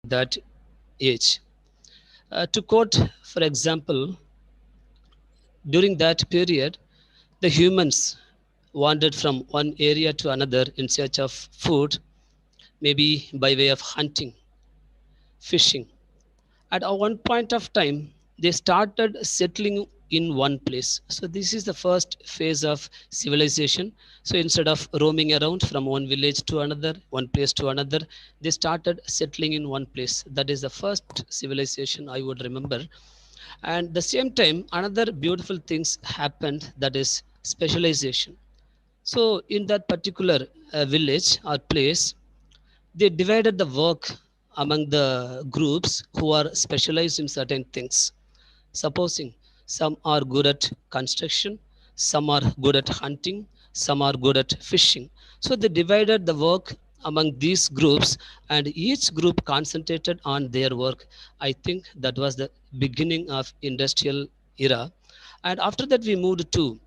that age. To quote, for example, during that period, the humans wandered from one area to another in search of food, maybe by way of hunting, fishing. At one point of time, they started settling in one place. So this is the first phase of civilization. So instead of roaming around from one village to another, one place to another, they started settling in one place. That is the first civilization I would remember. And the same time, another beautiful things happened, that is specialization. So in that particular village or place, they divided the work among the groups who are specialized in certain things. Supposing some are good at construction, some are good at hunting, some are good at fishing. So they divided the work among these groups, and each group concentrated on their work. I think that was the beginning of industrial era. And after that we moved to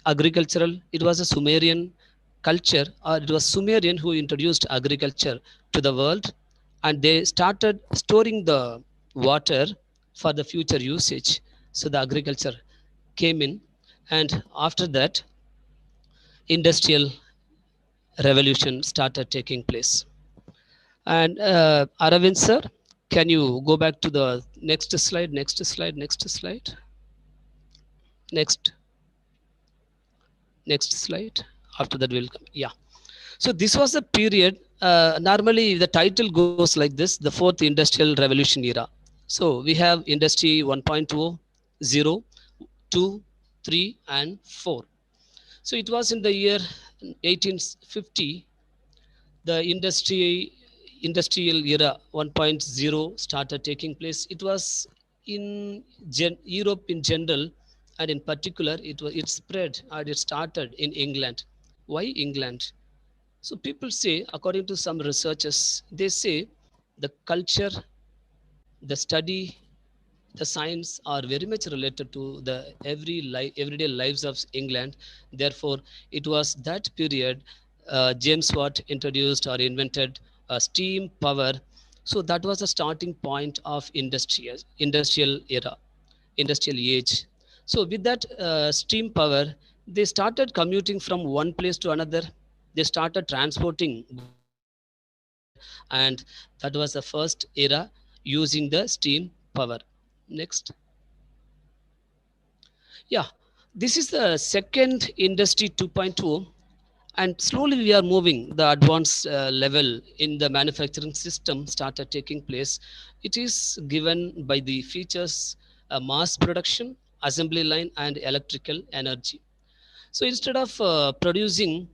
agricultural. It was a Sumerian culture, or it was Sumerian who introduced agriculture to the world, and they started storing the water for the future usage. So the agriculture came in, and after that industrial revolution started taking place. And Aravind sir, can you go back to the next slide, next slide, next slide, next, next slide. After that we'll come. Yeah. So this was a period. Normally, the title goes like this: the fourth industrial revolution era. So we have industry 1.0, 0, 2, 3, and 4. So it was in the year 1850. The industrial era 1.0 started taking place. It was in Europe in general, and in particular, it spread, and it started in England. Why England? So people say, according to some researchers, they say the culture, the study, the science are very much related to the everyday lives of England. Therefore, it was that period James Watt introduced or invented steam power. So that was the starting point of industrial era, industrial age. So with that steam power, they started commuting from one place to another. They started transporting goods from one place to another, and that was the first era using the steam power. Next. Yeah, this is the second industry 2.0, and slowly we are moving the advanced level in the manufacturing system started taking place. It is given by the features mass production, assembly line, and electrical energy. So instead of producing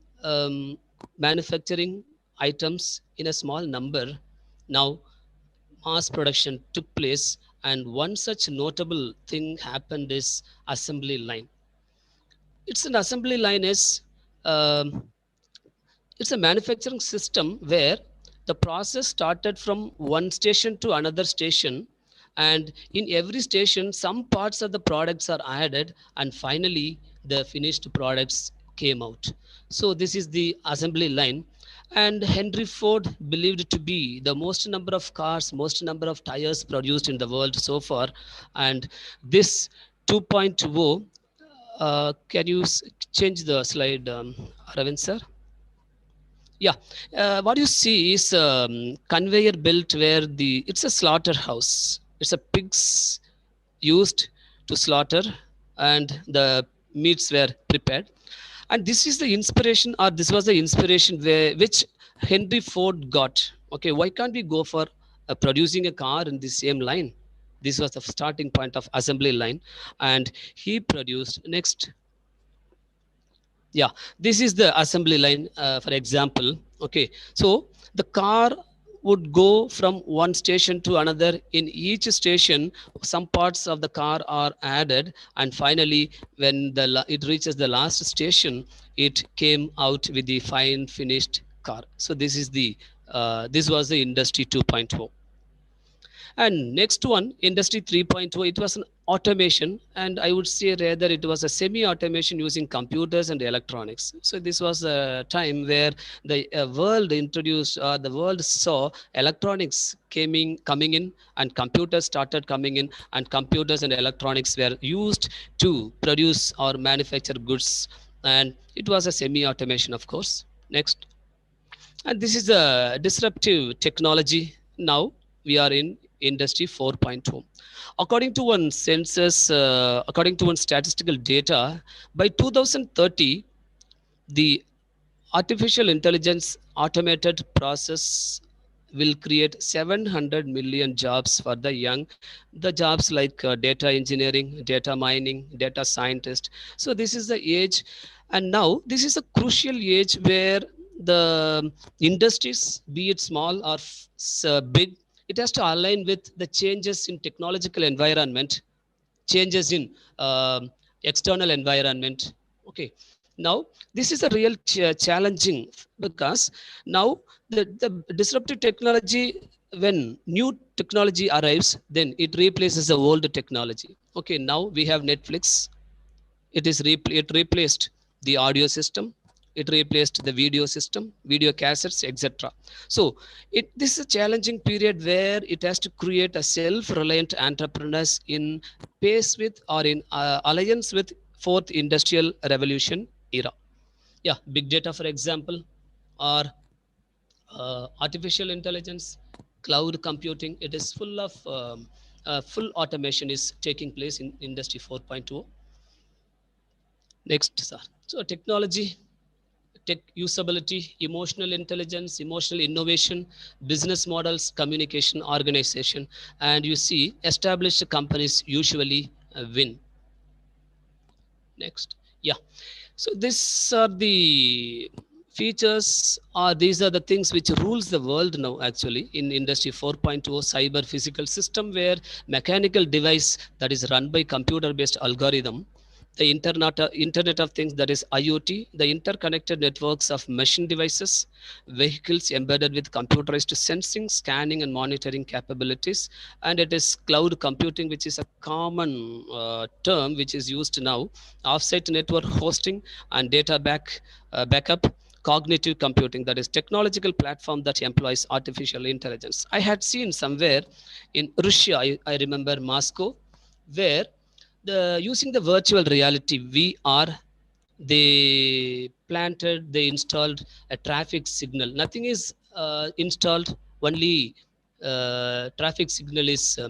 manufacturing items in a small number, now mass production took place, and one such notable thing happened is assembly line. It's an assembly line is um, it's a manufacturing system where the process started from one station to another station, and in every station some parts of the products are added, and finally the finished products came out. So this is the assembly line. And Henry Ford believed to be the most number of cars, most number of tires produced in the world so far. And this 2.0, can you change the slide, Aravind sir? Yeah, what you see is conveyor belt where it's a slaughterhouse. It's a pigs used to slaughter, and the meats were prepared. And this is the inspiration, or this was the inspiration which Henry Ford got. Okay, why can't we go for producing a car in the same line? This was the starting point of assembly line, and he produced next. Yeah, this is the assembly line, for example. Okay, so the car would go from one station to another. In each station some parts of the car are added, and finally when it reaches the last station, it came out with the fine finished car. So this is the this was the industry 2.0. And next one, Industry 3.0, it was an automation, and I would say rather it was a semi-automation using computers and electronics. So this was a time where the world introduced, the world saw electronics coming in, and computers started coming in, and computers and electronics were used to produce or manufacture goods, and it was a semi-automation, of course. Next. And this is a disruptive technology. Now we are in industry 4.0. According to one statistical data, by 2030, the artificial intelligence automated process will create 700 million jobs for the young, the jobs like data engineering, data mining, data scientist. So this is the age, and now this is a crucial age where the industries, be it small or big, it has to align with the changes in technological environment, changes in external environment. Okay, now this is a real challenging, because now the disruptive technology, when new technology arrives, then it replaces the old technology. Okay, now we have Netflix. It replaced the audio system, it replaced the video system, video cassettes, etc. So this is a challenging period where it has to create a self-reliant entrepreneurs in pace with, or in alliance with, fourth industrial revolution era. Yeah, big data, for example, or artificial intelligence, cloud computing, it is full of full automation is taking place in industry 4.0. Next, sir. So technology, tech usability, emotional intelligence, emotional innovation, business models, communication, organization, and you see established companies usually win. Next. Yeah. So these are the features, or these are the things which rules the world now actually in industry 4.0. Cyber physical system, where mechanical device that is run by computer based algorithm, the internet of things, that is IoT, the interconnected networks of machine devices, vehicles embedded with computerized sensing, scanning and monitoring capabilities, and it is cloud computing, which is a common term which is used now, offsite network hosting and data backup, cognitive computing, that is technological platform that employs artificial intelligence. I had seen somewhere in Russia, I remember Moscow, where the using the virtual reality VR, they installed a traffic signal. Nothing is installed, only traffic signal is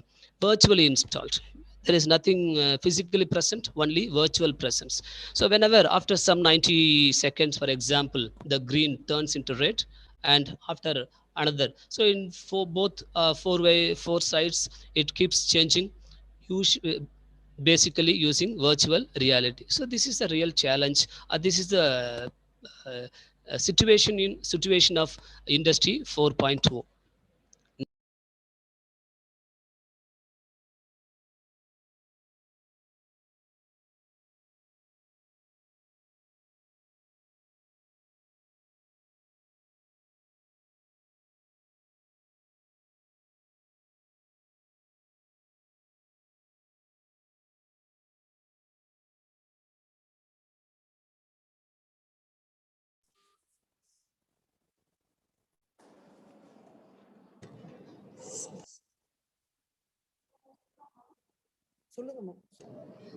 virtually installed. There is nothing physically present, only virtual presence. So whenever after some 90 seconds, for example, the green turns into red, and after another, so in for both four sides, it keeps changing, basically using virtual reality. So this is a real challenge. This is the situation of industry 4.0.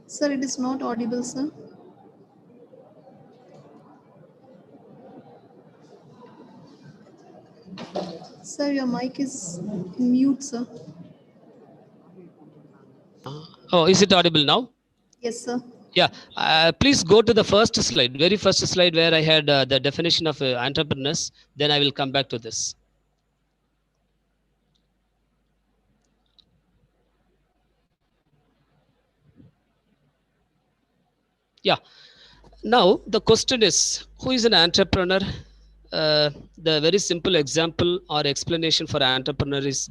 Sir, it is not audible, sir. Sir, your mic is in mute, sir. Oh, is it audible now? Yes, sir. Yeah, please go to the first slide, very first slide, where I had the definition of entrepreneurs. Then I will come back to this. Yeah. Now the question is, who is an entrepreneur? The very simple example or explanation for entrepreneur is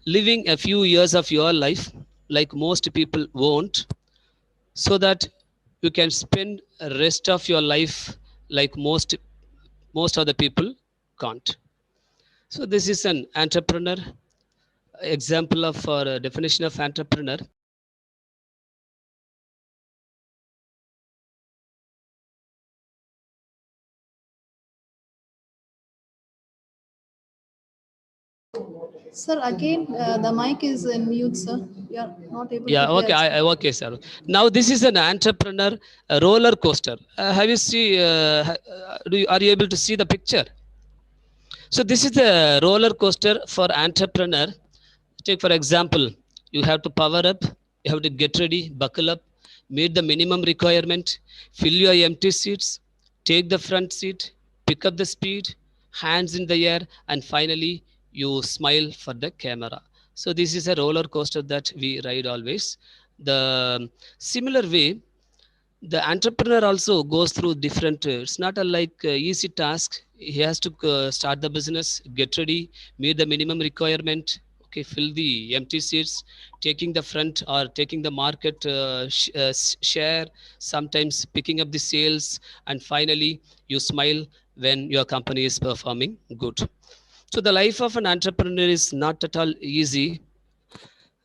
living a few years of your life like most people won't, so that you can spend the rest of your life like most other people can't. So this is an entrepreneur. Example of for definition of entrepreneur. Sir, again, the mic is in mute, sir. You are not able to Yeah, hear okay, it, sir. okay, sir. Now this is an entrepreneur roller coaster. Have you see? Are you able to see the picture? So this is the roller coaster for entrepreneur. Take for example, you have to power up, you have to get ready, buckle up, meet the minimum requirement, fill your empty seats, take the front seat, pick up the speed, hands in the air, and finally you smile for the camera. So this is a roller coaster that we ride always. The similar way, the entrepreneur also goes through different it's not a like easy task. He has to start the business, get ready, meet the minimum requirement, okay, fill the empty seats, taking the front or taking the market share, sometimes picking up the sales, and finally you smile when your company is performing good. So the life of an entrepreneur is not at all easy.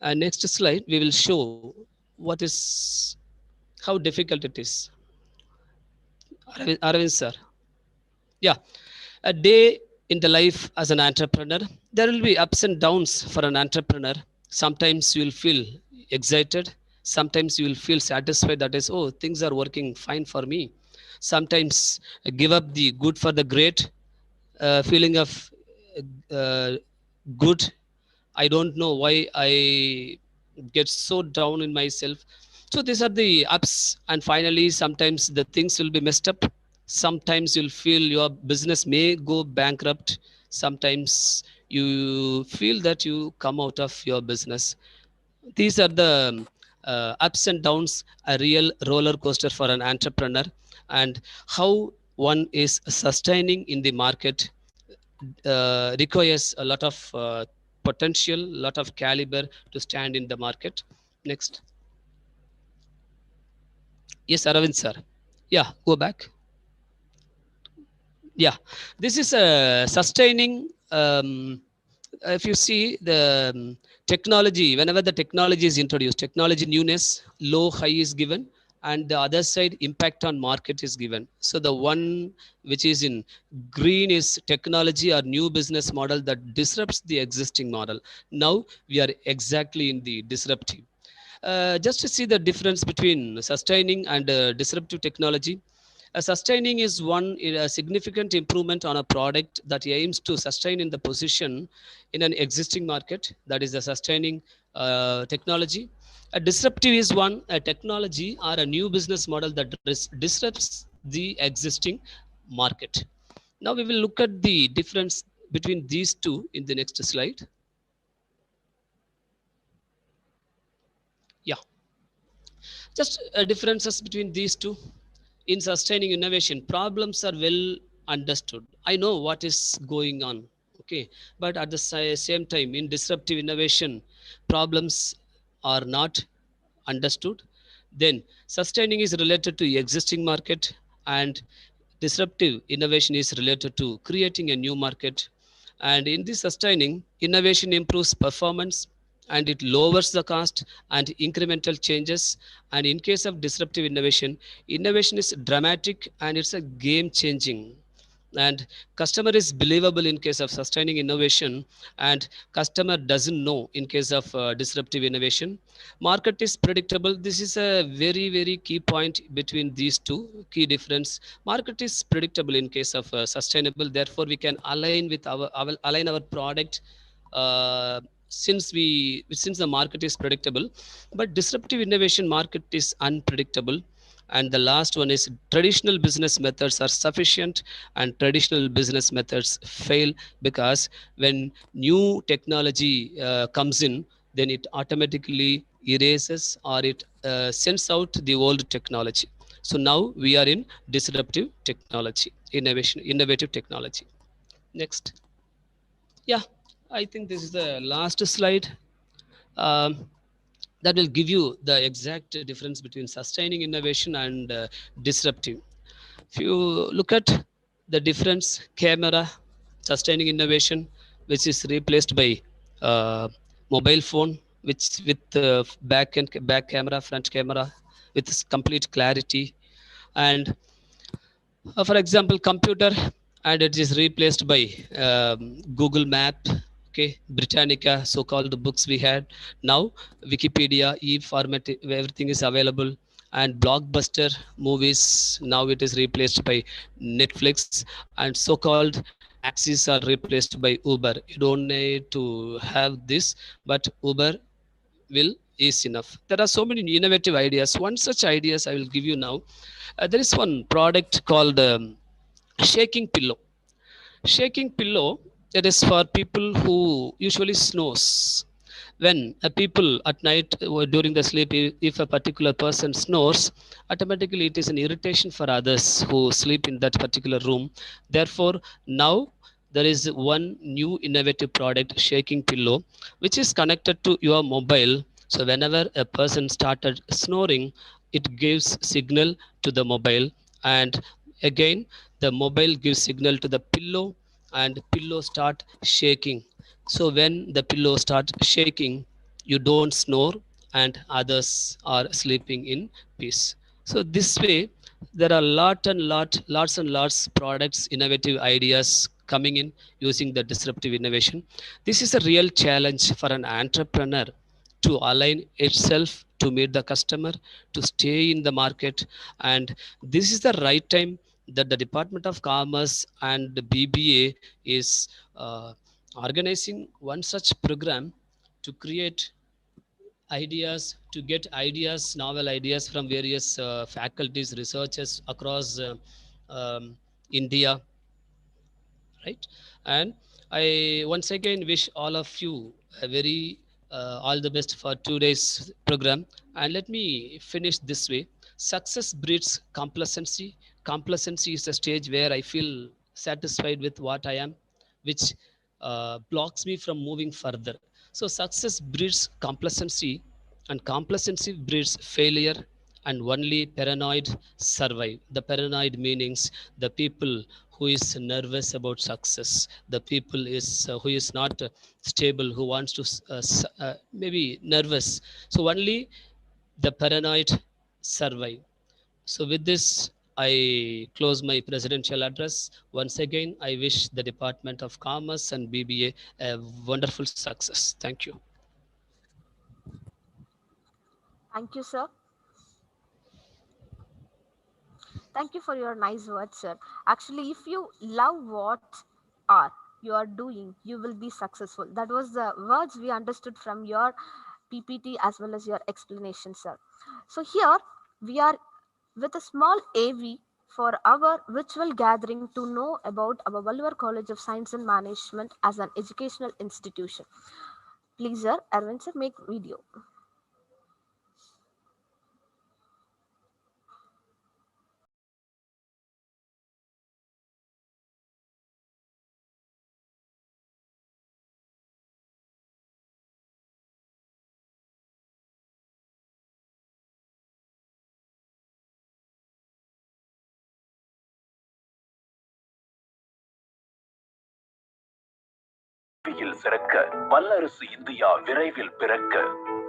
Next slide we will show what is how difficult it is. Arvind sir. Yeah, a day in the life as an entrepreneur. There will be ups and downs for an entrepreneur. Sometimes you will feel excited. Sometimes you will feel satisfied that is, oh, things are working fine for me. Sometimes give up the good for the great feeling of uh, good. I don't know why I get so down in myself. So these are the ups, and finally, sometimes the things will be messed up. Sometimes you'll feel your business may go bankrupt. Sometimes you feel that you come out of your business. These are the ups and downs, a real roller coaster for an entrepreneur, and how one is sustaining in the market requires a lot of potential, lot of caliber to stand in the market. Next. Yes, Aravind sir. Yeah, go back. Yeah, this is sustaining. If you see the technology, whenever the technology is introduced, technology newness, low high is given, and the other side impact on market is given. So the one which is in green is technology or new business model that disrupts the existing model. Now we are exactly in the disruptive. Just to see the difference between sustaining and disruptive technology. Sustaining is one a significant improvement on a product that aims to sustain in the position in an existing market. That is the sustaining technology. A disruptive is one a technology or a new business model that disrupts the existing market. Now we will look at the difference between these two in the next slide. Yeah, just differences between these two. In sustaining innovation, problems are well understood. I know what is going on, okay, but at the same time in disruptive innovation, problems are not understood. Then sustaining is related to existing market, and disruptive innovation is related to creating a new market. And in this sustaining, innovation improves performance and it lowers the cost and incremental changes. And in case of disruptive innovation, innovation is dramatic and it's a game changing. And customer is believable in case of sustaining innovation, and customer doesn't know in case of disruptive innovation. Market is predictable. This is a very very key point between these two key difference. Market is predictable in case of sustainable, therefore we can align with our align our product since the market is predictable. But disruptive innovation market is unpredictable. And the last one is traditional business methods are sufficient and traditional business methods fail, because when new technology comes in, then it automatically erases or it sends out the old technology. So now we are in disruptive technology, innovative technology. Next. Yeah, I think this is the last slide. um, that will give you the exact difference between sustaining innovation and disruptive. If you look at the difference, camera, sustaining innovation, which is replaced by uh, mobile phone which with back camera, front camera with complete clarity, and for example computer, and it is replaced by Google Map, okay, Britannica, so called books we had. Now Wikipedia e-format, everything is available, and blockbuster movies, now it is replaced by Netflix, and so called taxis are replaced by Uber. You don't need to have this, but Uber will is enough. There are so many innovative ideas. One such ideas I will give you now. There is one product called shaking pillow. Shaking pillow, it is for people who usually snores. When people at night during the sleep, if a particular person snores, automatically it is an irritation for others who sleep in that particular room. Therefore now there is one new innovative product, shaking pillow, which is connected to your mobile. So whenever a person started snoring, it gives signal to the mobile, and again the mobile gives signal to the pillow, and pillow start shaking. So when the pillow starts shaking, you don't snore, and others are sleeping in peace. So this way, there are lots and lots products, innovative ideas coming in using the disruptive innovation. This is a real challenge for an entrepreneur to align itself to meet the customer, to stay in the market. And this is the right time that the Department of Commerce and the BBA is uh, organizing one such program to create ideas, to get ideas, novel ideas from various faculties, researchers across India, right? And I once again wish all of you a very all the best for today's program. And let me finish this way: success breeds complacency. Complacency is a stage where I feel satisfied with what I am, which blocks me from moving further. So success breeds complacency, and complacency breeds failure, and only paranoid survive. The paranoid meanings the people who is nervous about success, the people is who is not stable, who wants to maybe nervous. So only the paranoid survive. So with this, I close my presidential address. Once again, I wish the Department of Commerce and BBA a wonderful success. Thank you. Thank you, sir. Thank you for your nice words, sir. Actually, if you love what are you are doing, you will be successful. That was the words we understood from your PPT as well as your explanation, sir. So here we are with a small AV for our virtual gathering to know about our Vallur College of Science and Management as an educational institution. Please, sir, Arvind, sir, make video. கல்வியில் சிறக்க வல்லரசு India விரைவில் பிறக்க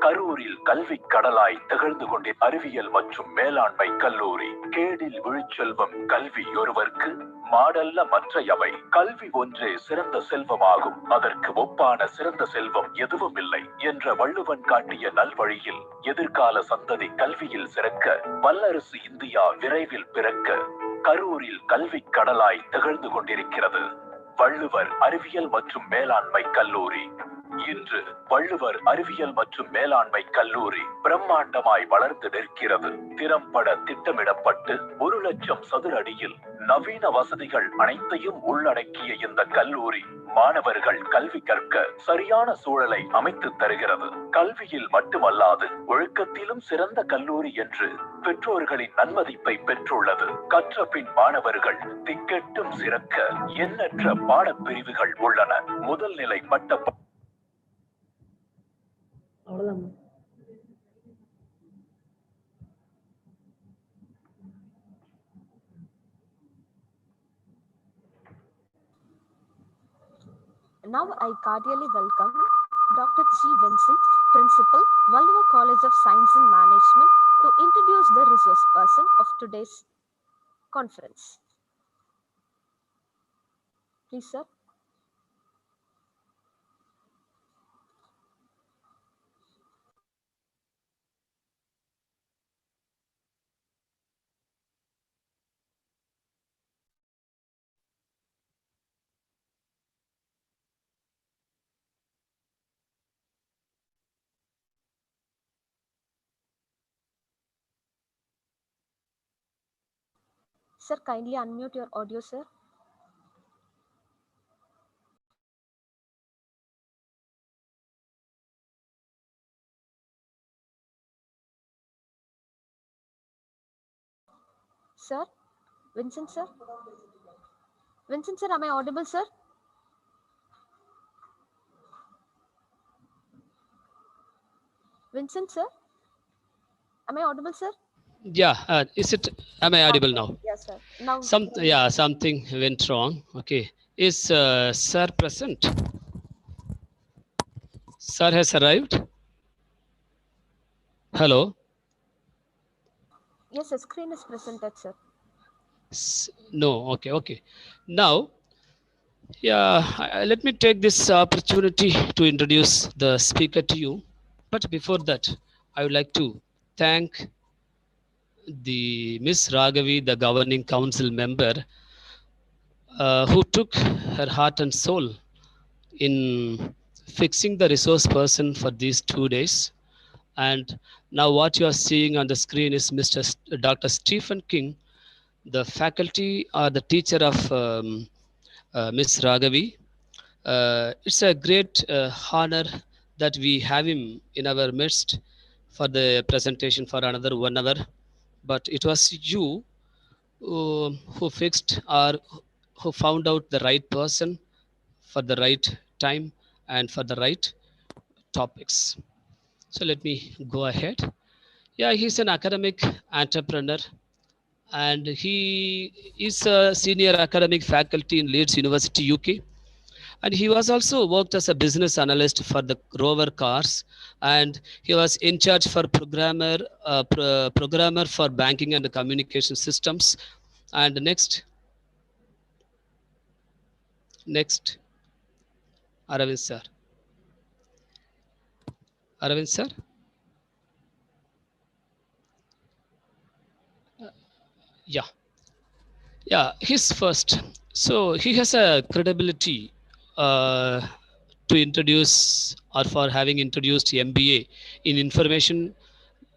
கரூரில் கல்வி கடலாய் திகழ்ந்து கொண்டே அறிவியல் மற்றும் மேலாண்மை கல்லூரி. கேடில் விழுச்செல்வம் கல்வி ஒருவர்க்கு மாடல்ல மற்றையவை. கல்வி ஒன்றே சிறந்த செல்வமாகும், அதற்கு ஒப்பான சிறந்த செல்வம் எதுவும் இல்லை என்ற வள்ளுவன் காட்டிய நல்வழியில் எதிர்கால சந்ததி கல்வியில் சிறக்க வல்லரசு இந்தியா விரைவில் பிறக்க கரூரில் கல்வி கடலாய் திகழ்ந்து கொண்டிருக்கிறது வள்ளுவர் அறிவியல் மற்றும் மேலாண்மை கல்லூரி. இன்று வள்ளுவர் அறிவியல் மற்றும் மேலாண்மை கல்லூரி பிரம்மாண்டமாய் வளர்ந்து நிற்கிறது. திறம்பட திட்டமிடப்பட்டு 1,00,000 சதுர அடியில் நவீன வசதிகள் அனைத்தையும் உள்ளடக்கிய இந்த கல்லூரி மாணவர்கள் கல்வி கற்க சரியான சூழலை அமைத்து தருகிறது. கல்வியில் மட்டுமல்லாது ஒழுக்கத்திலும் சிறந்த கல்லூரி என்று பெற்றோர்களின் நன்மதிப்பை பெற்றுள்ளது. கற்ற பின் மாணவர்கள் திக்கெட்டும் சிறக்க எண்ணற்ற பாடப்பிரிவுகள் உள்ளன. முதல் நிலை பட்ட Now I cordially welcome Dr. G. Vincent, Principal, Valdova College of Science and Management, to introduce the resource person of today's conference. Please, sir. Sir, kindly unmute your audio, sir. Sir, Vincent, sir. Vincent, sir, am I audible, sir? Vincent, sir, am I audible, sir? Yeah, is it? Am I audible Okay. now? Yes, sir. Now, Yeah, something went wrong. Okay, is sir present? Sir has arrived. Hello. yes, the screen is presented, sir. No. Okay. Okay. Now, yeah, let me take this opportunity to introduce the speaker to you. But before that, I would like to thank the Miss Raghavi, the governing council member, who took her heart and soul in fixing the resource person for these 2 days. And now what you are seeing on the screen is Dr. Stephen King, the faculty or the teacher of Miss Raghavi. It's a great honor that we have him in our midst for the presentation for another 1 hour. But it was you who fixed or who found out the right person for the right time and for the right topics. So let me go ahead. Yeah, he's an academic entrepreneur and he is a senior academic faculty in Leeds University, UK. And he was also worked as a business analyst for the Rover cars, and he was in charge for programmer for banking and communication systems. And next, Aravind sir. Aravind sir. Yeah, yeah, he's first. So he has a credibility uh, to introduce or for having introduced MBA in information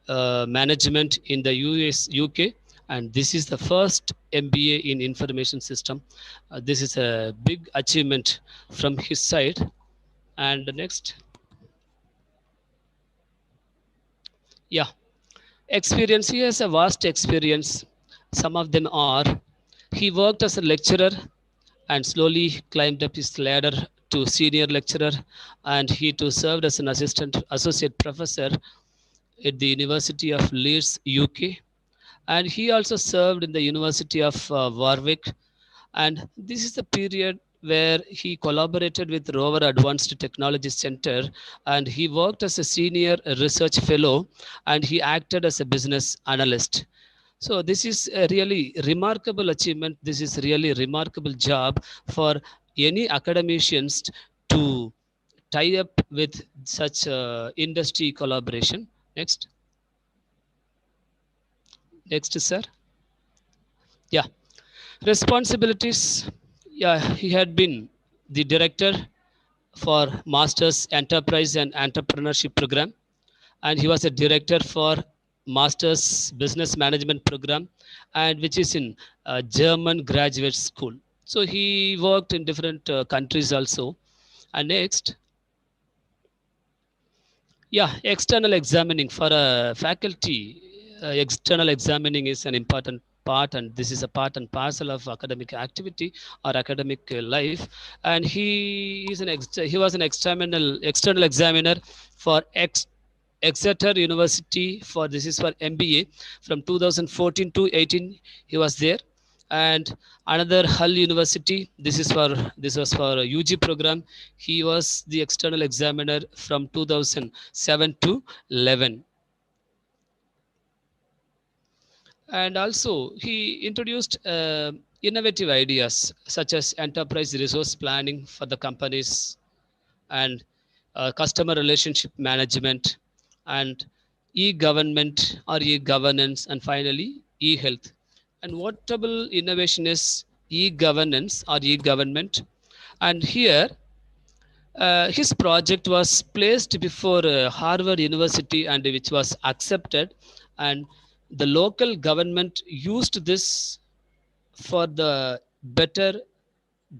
management in the UK, and this is the first MBA in information system. This is a big achievement from his side. And next, yeah, experience. He has a vast experience. Some of them are he worked as a lecturer and slowly climbed up his ladder to senior lecturer, and he too served as an associate professor at the University of Leeds, UK, and he also served in the University of Warwick. And this is the period where he collaborated with Rover Advanced Technology Center, and he worked as a senior research fellow, and he acted as a business analyst. So this is a really remarkable achievement. This is really remarkable job for any academicians to tie up with such industry collaboration. Next, sir. Yeah, responsibilities. Yeah, he had been the director for Masters Enterprise and Entrepreneurship Program, and he was a director for Masters Business Management Program, and which is in German graduate school. So he worked in different countries also. And next, yeah, external examining for a faculty. External examining is an important part, and this is a part and parcel of academic activity or academic life. And he was an external examiner for Exeter University. For this is for MBA from 2014 to 18. He was there, And another Hull University. This was for a UG program. He was the external examiner from 2007 to 11. And also he introduced innovative ideas such as enterprise resource planning for the companies, and customer relationship management, and e-government or e-governance, and finally e-health. And notable innovation is e-governance or e-government. And here his project was placed before Harvard University, and which was accepted, and the local government used this for the better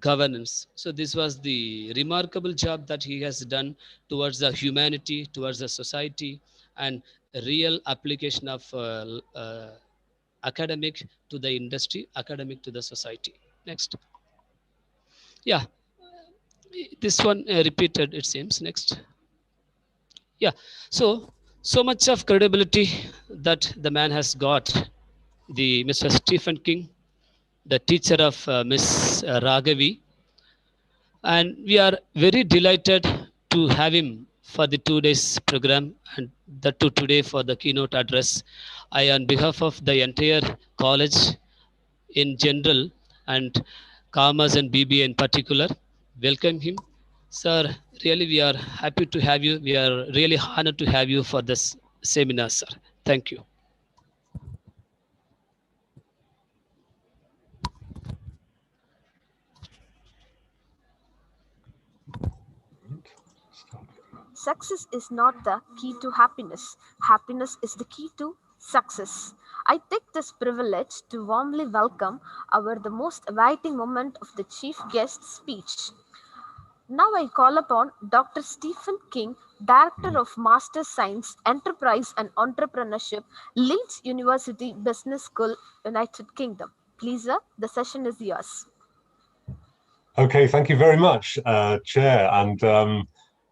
governance. So this was the remarkable job that he has done towards the humanity, towards the society, and real application of academic to the industry, academic to the society. Next. Yeah, this one repeated, it seems. Next. Yeah, so much of credibility that the man has got, the Mr. Stephen King, the teacher of Miss Raghavi, and we are very delighted to have him for the 2 days program, and that too today for the keynote address. I, on behalf of the entire college in general, and Commerce and BBA in particular, welcome him. Sir, really we are happy to have you. We are really honored to have you for this seminar, sir. Thank you. Success is not the key to happiness. Happiness is the key to success. I take this privilege to warmly welcome our the most awaiting moment of the chief guest speech. Now I call upon Dr. Stephen King, Director of Master Science, Enterprise and Entrepreneurship, Leeds University Business School, United Kingdom. Please, sir, the session is yours. Okay, thank you very much, Chair. And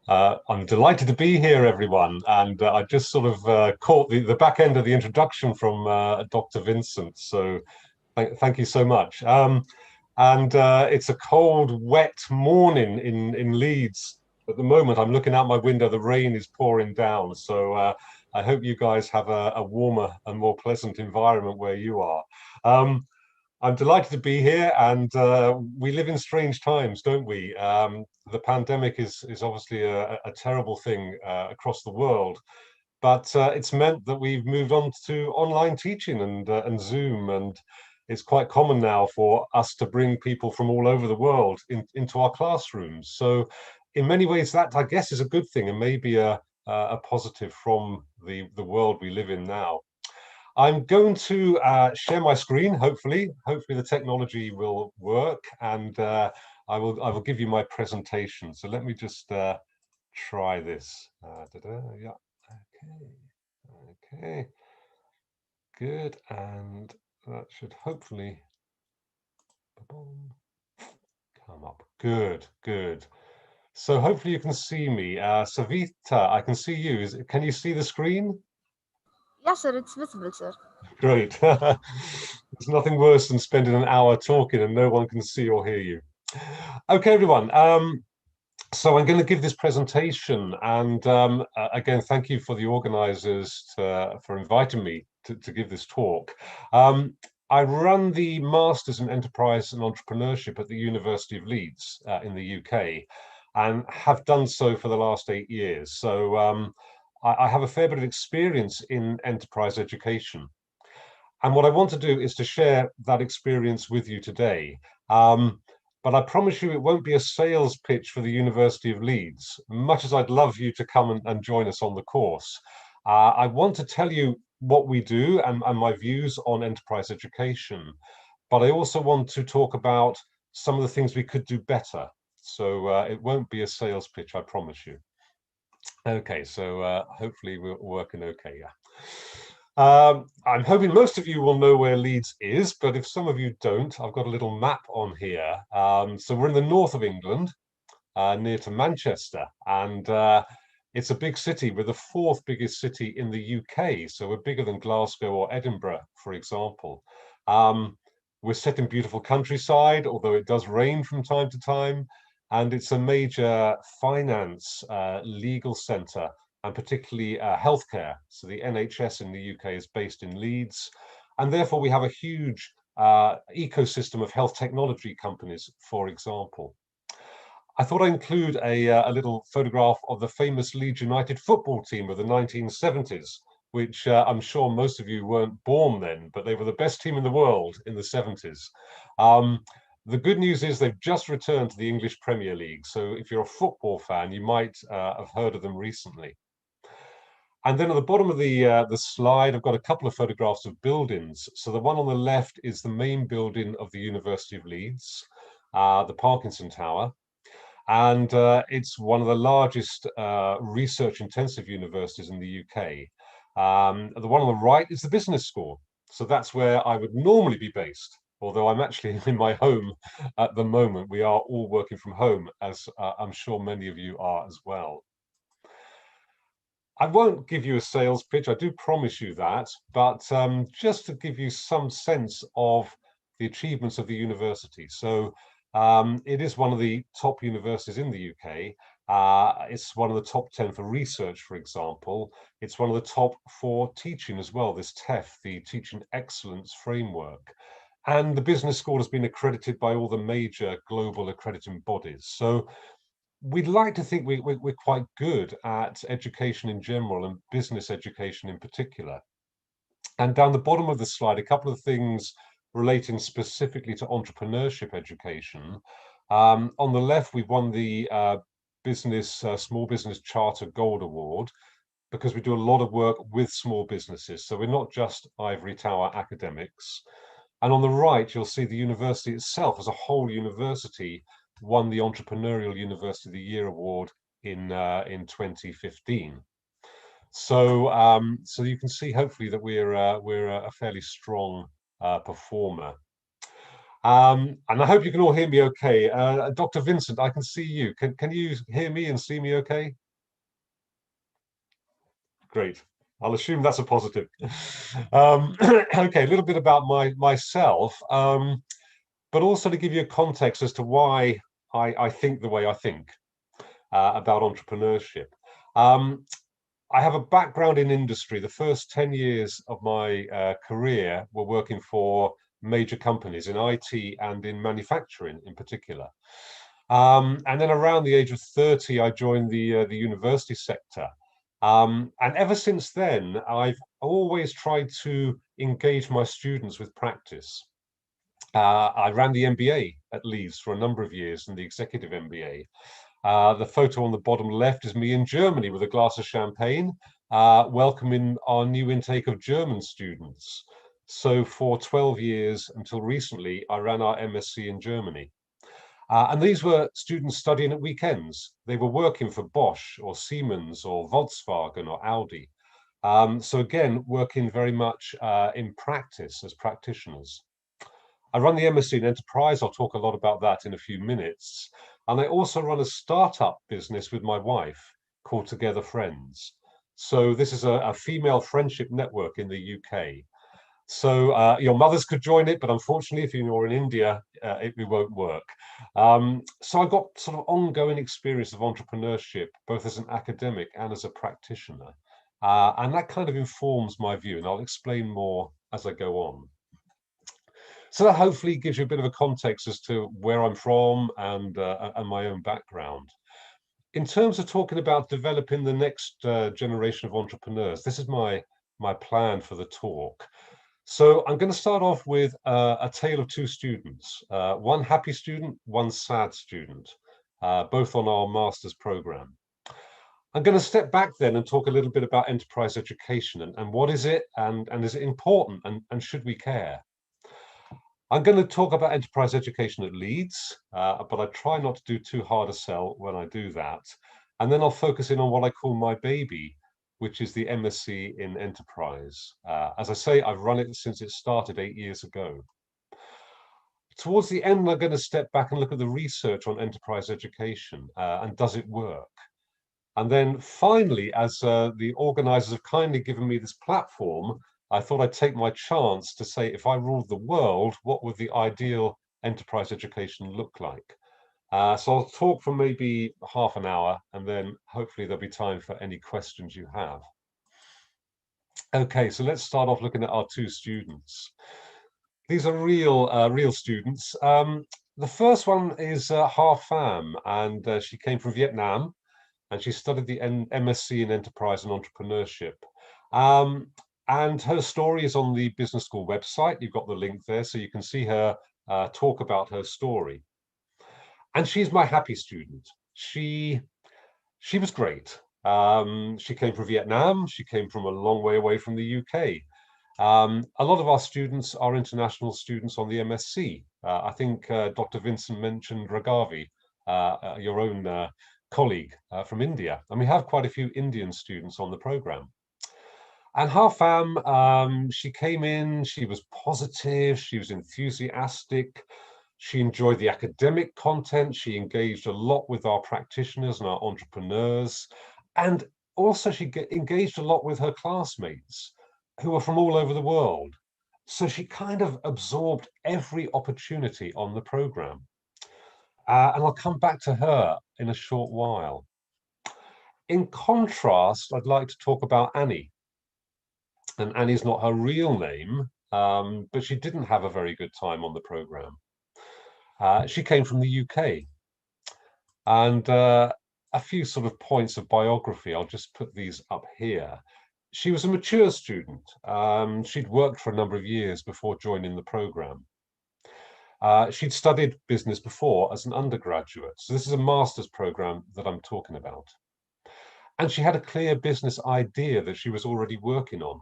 I'm delighted to be here, everyone. And I just sort of caught the back end of the introduction from Dr. Vincent. So thank you so much. And it's a cold, wet morning in Leeds at the moment. I'm looking out my window, the rain is pouring down. So I hope you guys have a warmer and more pleasant environment where you are. I'm delighted to be here, and we live in strange times, don't we? The pandemic is obviously a terrible thing across the world, but it's meant that we've moved on to online teaching and Zoom, and it's quite common now for us to bring people from all over the world into our classrooms. So in many ways, that I guess is a good thing, and maybe a positive from the world we live in now. I'm going to share my screen. Hopefully the technology will work, and I will give you my presentation. So let me just try this. Yeah. Okay. Good, and that should hopefully come up. Good. So hopefully you can see me. Savita, I can see you. Can you see the screen? Yes, sir, it's visible, sir. Great. There's nothing worse than spending an hour talking and no one can see or hear you. Okay, everyone. So I'm going to give this presentation, and again, thank you for the organizers for inviting me to give this talk. I run the Masters in Enterprise and Entrepreneurship at the University of Leeds in the UK, and have done so for the last 8 years. So I have a fair bit of experience in enterprise education. And what I want to do is to share that experience with you today. But I promise you it won't be a sales pitch for the University of Leeds, much as I'd love you to come and join us on the course. I want to tell you what we do and my views on enterprise education, but I also want to talk about some of the things we could do better. So it won't be a sales pitch, I promise you. Okay, so hopefully we're working okay, yeah. I'm hoping most of you will know where Leeds is, but if some of you don't, I've got a little map on here. So we're in the north of England, near to Manchester, and it's a big city. We're the fourth biggest city in the UK, so we're bigger than Glasgow or Edinburgh, for example. We're set in beautiful countryside, although it does rain from time to time, and it's a major finance, legal centre, and particularly healthcare. So the NHS in the UK is based in Leeds, and therefore we have a huge ecosystem of health technology companies, for example. I thought I'd include a little photograph of the famous Leeds United football team of the 1970s, which I'm sure most of you weren't born then, but they were the best team in the world in the 70s. The good news is they've just returned to the English Premier League. So if you're a football fan, you might have heard of them recently. And then at the bottom of the slide, I've got a couple of photographs of buildings. So the one on the left is the main building of the University of Leeds, the Parkinson Tower. And it's one of the largest research-intensive universities in the UK. The one on the right is the business school. So that's where I would normally be based, although I'm actually in my home at the moment. We are all working from home, as I'm sure many of you are as well. I won't give you a sales pitch, I do promise you that, but just to give you some sense of the achievements of the university. So it is one of the top universities in the UK. It's one of the top 10 for research, for example. It's one of the top for teaching as well, this TEF, the Teaching Excellence Framework. And the business school has been accredited by all the major global accrediting bodies. So we'd like to think we're quite good at education in general and business education in particular. And down the bottom of the slide, a couple of things relating specifically to entrepreneurship education. On the left, we've won the Small Business Charter Gold Award because we do a lot of work with small businesses. So we're not just ivory tower academics. And on the right, you'll see the university itself as a whole university won the Entrepreneurial University of the Year award in 2015. So so you can see hopefully that we're a fairly strong performer. And I hope you can all hear me okay. Dr. Vincent, I can see you. Can you hear me and see me okay? Great. I'll assume that's a positive. Okay, a little bit about myself, but also to give you a context as to why I think the way I think about entrepreneurship. I have a background in industry. The first 10 years of my career were working for major companies in IT and in manufacturing in particular. And then around the age of 30, I joined the university sector. And ever since then, I've always tried to engage my students with practice. I ran the MBA at Leeds for a number of years, and the executive MBA. The photo on the bottom left is me in Germany with a glass of champagne, welcoming our new intake of German students. So for 12 years until recently, I ran our MSc in Germany. And these were students studying at weekends. They were working for Bosch or Siemens or Volkswagen or Audi. So again, working very much in practice as practitioners. I run the MSc in Enterprise. I'll talk a lot about that in a few minutes. And I also run a startup business with my wife called Together Friends. So this is a female friendship network in the UK. So your mothers could join it, but unfortunately, if you're in India, it won't work. So I've got sort of ongoing experience of entrepreneurship, both as an academic and as a practitioner. And that kind of informs my view, and I'll explain more as I go on. So that hopefully gives you a bit of a context as to where I'm from and my own background. In terms of talking about developing the next generation of entrepreneurs, this is my plan for the talk. So I'm going to start off with a tale of two students, one happy student, one sad student, both on our master's program. I'm going to step back then and talk a little bit about enterprise education and what is it and is it important and should we care? I'm going to talk about enterprise education at Leeds, but I try not to do too hard a sell when I do that. And then I'll focus in on what I call my baby, which is the MSc in Enterprise. As I say, I've run it since it started 8 years ago. Towards the end, I'm going to step back and look at the research on enterprise education and does it work? And then finally, as the organizers have kindly given me this platform, I thought I'd take my chance to say, if I ruled the world, what would the ideal enterprise education look like? So I'll talk for maybe half an hour, and then hopefully there'll be time for any questions you have. Okay, so let's start off looking at our two students. These are real students. The first one is Ha Pham, and she came from Vietnam, and she studied the MSc in Enterprise and Entrepreneurship. And her story is on the business school website. You've got the link there, so you can see her talk about her story. And she's my happy student. She was great. She came from Vietnam. She came from a long way away from the UK. A lot of our students are international students on the MSc. I think Dr. Vincent mentioned Raghavi, your own colleague from India. And we have quite a few Indian students on the program. And Ha Pham, she came in, she was positive, she was enthusiastic, she enjoyed the academic content, she engaged a lot with our practitioners and our entrepreneurs, and also she engaged a lot with her classmates who are from all over the world. So she kind of absorbed every opportunity on the program. And I'll come back to her in a short while. In contrast, I'd like to talk about Annie. And Annie's not her real name, but she didn't have a very good time on the program. She came from the UK. And a few sort of points of biography, I'll just put these up here. She was a mature student. She'd worked for a number of years before joining the program. She'd studied business before as an undergraduate. So this is a master's program that I'm talking about. And she had a clear business idea that she was already working on.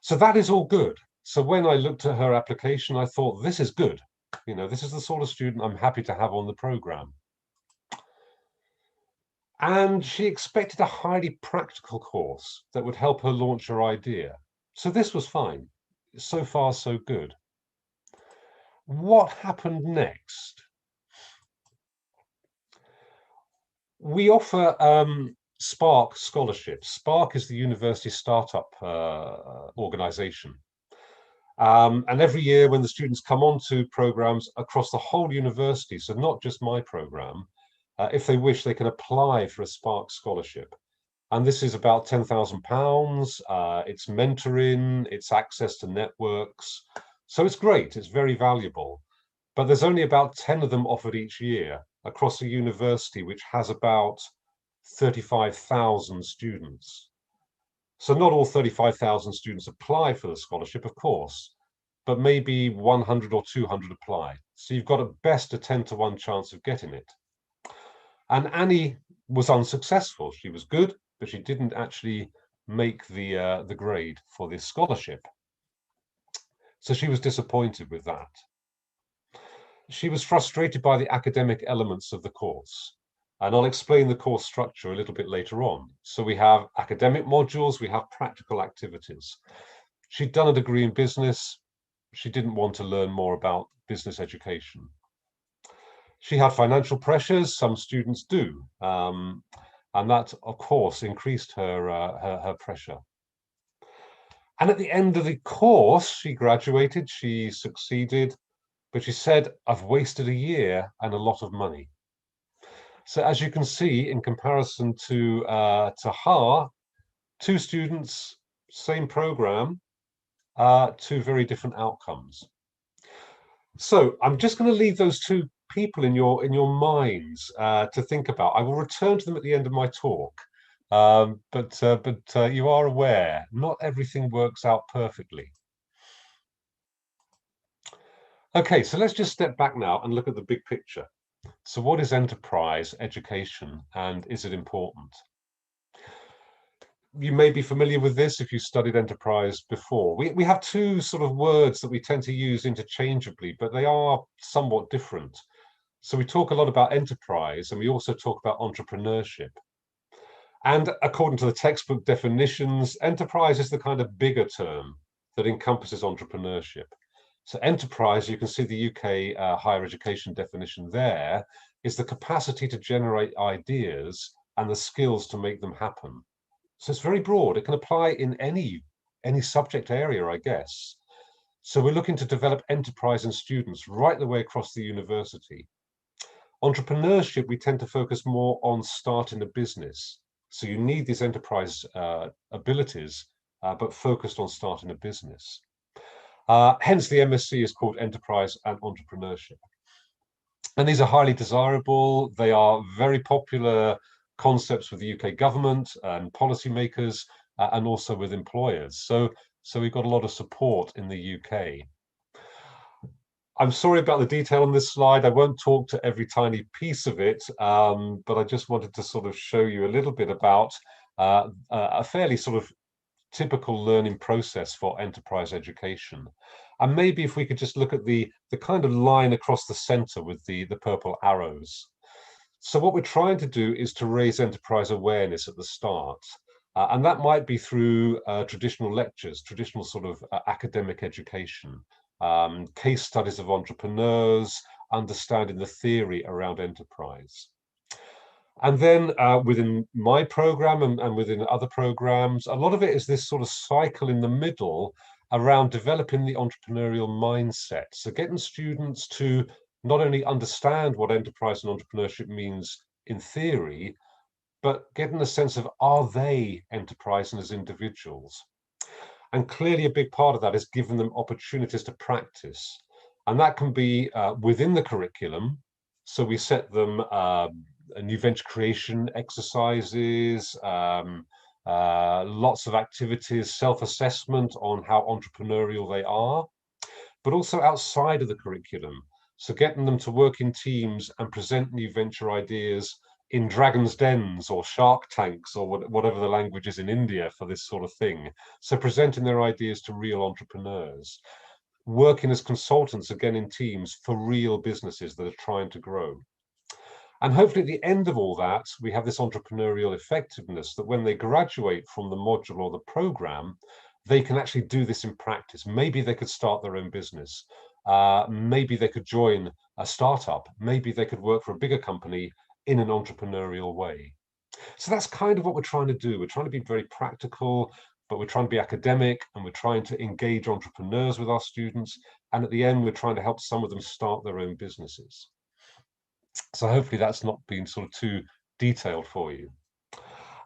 So that is all good. So when I looked at her application, I thought, this is good. You know, this is the sort of student I'm happy to have on the program. And she expected a highly practical course that would help her launch her idea. So this was fine. So far, so good. What happened next? We offer Spark scholarships. Spark is the university startup organization. And every year when the students come onto programs across the whole university, so not just my program, if they wish, they can apply for a Spark scholarship. And this is about £10,000. It's mentoring, it's access to networks. So it's great, it's very valuable. But there's only about 10 of them offered each year across a university which has about 35,000 students. So not all 35,000 students apply for the scholarship, of course, but maybe 100 or 200 apply. So you've got at best a 10 to 1 chance of getting it. And Annie was unsuccessful. She was good, but she didn't actually make the grade for this scholarship. So she was disappointed with that. She was frustrated by the academic elements of the course. And I'll explain the course structure a little bit later on. So we have academic modules, we have practical activities. She'd done a degree in business. She didn't want to learn more about business education. She had financial pressures, some students do. And that, of course, increased her pressure. And at the end of the course, she graduated, she succeeded, but she said, I've wasted a year and a lot of money. So as you can see, in comparison to Ha, two students, same program, two very different outcomes. So I'm just going to leave those two people in your minds to think about. I will return to them at the end of my talk. But you are aware, not everything works out perfectly. Okay, so let's just step back now and look at the big picture. So what is enterprise education and is it important? You may be familiar with this if you studied enterprise before. We have two sort of words that we tend to use interchangeably, but they are somewhat different. So we talk a lot about enterprise and we also talk about entrepreneurship. And according to the textbook definitions, enterprise is the kind of bigger term that encompasses entrepreneurship. So enterprise, you can see the UK higher education definition there, is the capacity to generate ideas and the skills to make them happen. So it's very broad. It can apply in any any subject area, I guess. So we're looking to develop enterprise in students right the way across the university. Entrepreneurship, we tend to focus more on starting a business. So you need these enterprise abilities, but focused on starting a business. Hence the MSc is called Enterprise and Entrepreneurship. And these are highly desirable. They are very popular concepts with the UK government and policymakers, and also with employers. So we've got a lot of support in the UK. I'm sorry about the detail on this slide. I won't talk to every tiny piece of it, but I just wanted to sort of show you a little bit about a fairly sort of typical learning process for enterprise education. And maybe if we could just look at the kind of line across the center with the purple arrows. So what we're trying to do is to raise enterprise awareness at the start. And that might be through traditional lectures, traditional sort of academic education, case studies of entrepreneurs, understanding the theory around enterprise. And then within my program and within other programs, a lot of it is this sort of cycle in the middle around developing the entrepreneurial mindset. So getting students to not only understand what enterprise and entrepreneurship means in theory, but getting a sense of, are they enterprising as individuals? And clearly a big part of that is giving them opportunities to practice. And that can be within the curriculum. So we set them new venture creation exercises, lots of activities, self-assessment on how entrepreneurial they are, but also outside of the curriculum. So getting them to work in teams and present new venture ideas in Dragon's Dens or Shark Tanks or whatever the language is in India for this sort of thing. So presenting their ideas to real entrepreneurs, working as consultants again in teams for real businesses that are trying to grow. And hopefully at the end of all that, we have this entrepreneurial effectiveness that when they graduate from the module or the program, they can actually do this in practice. Maybe they could start their own business. Maybe they could join a startup. Maybe they could work for a bigger company in an entrepreneurial way. So that's kind of what we're trying to do. We're trying to be very practical, but we're trying to be academic, and we're trying to engage entrepreneurs with our students. And at the end, we're trying to help some of them start their own businesses. So hopefully that's not been sort of too detailed for you.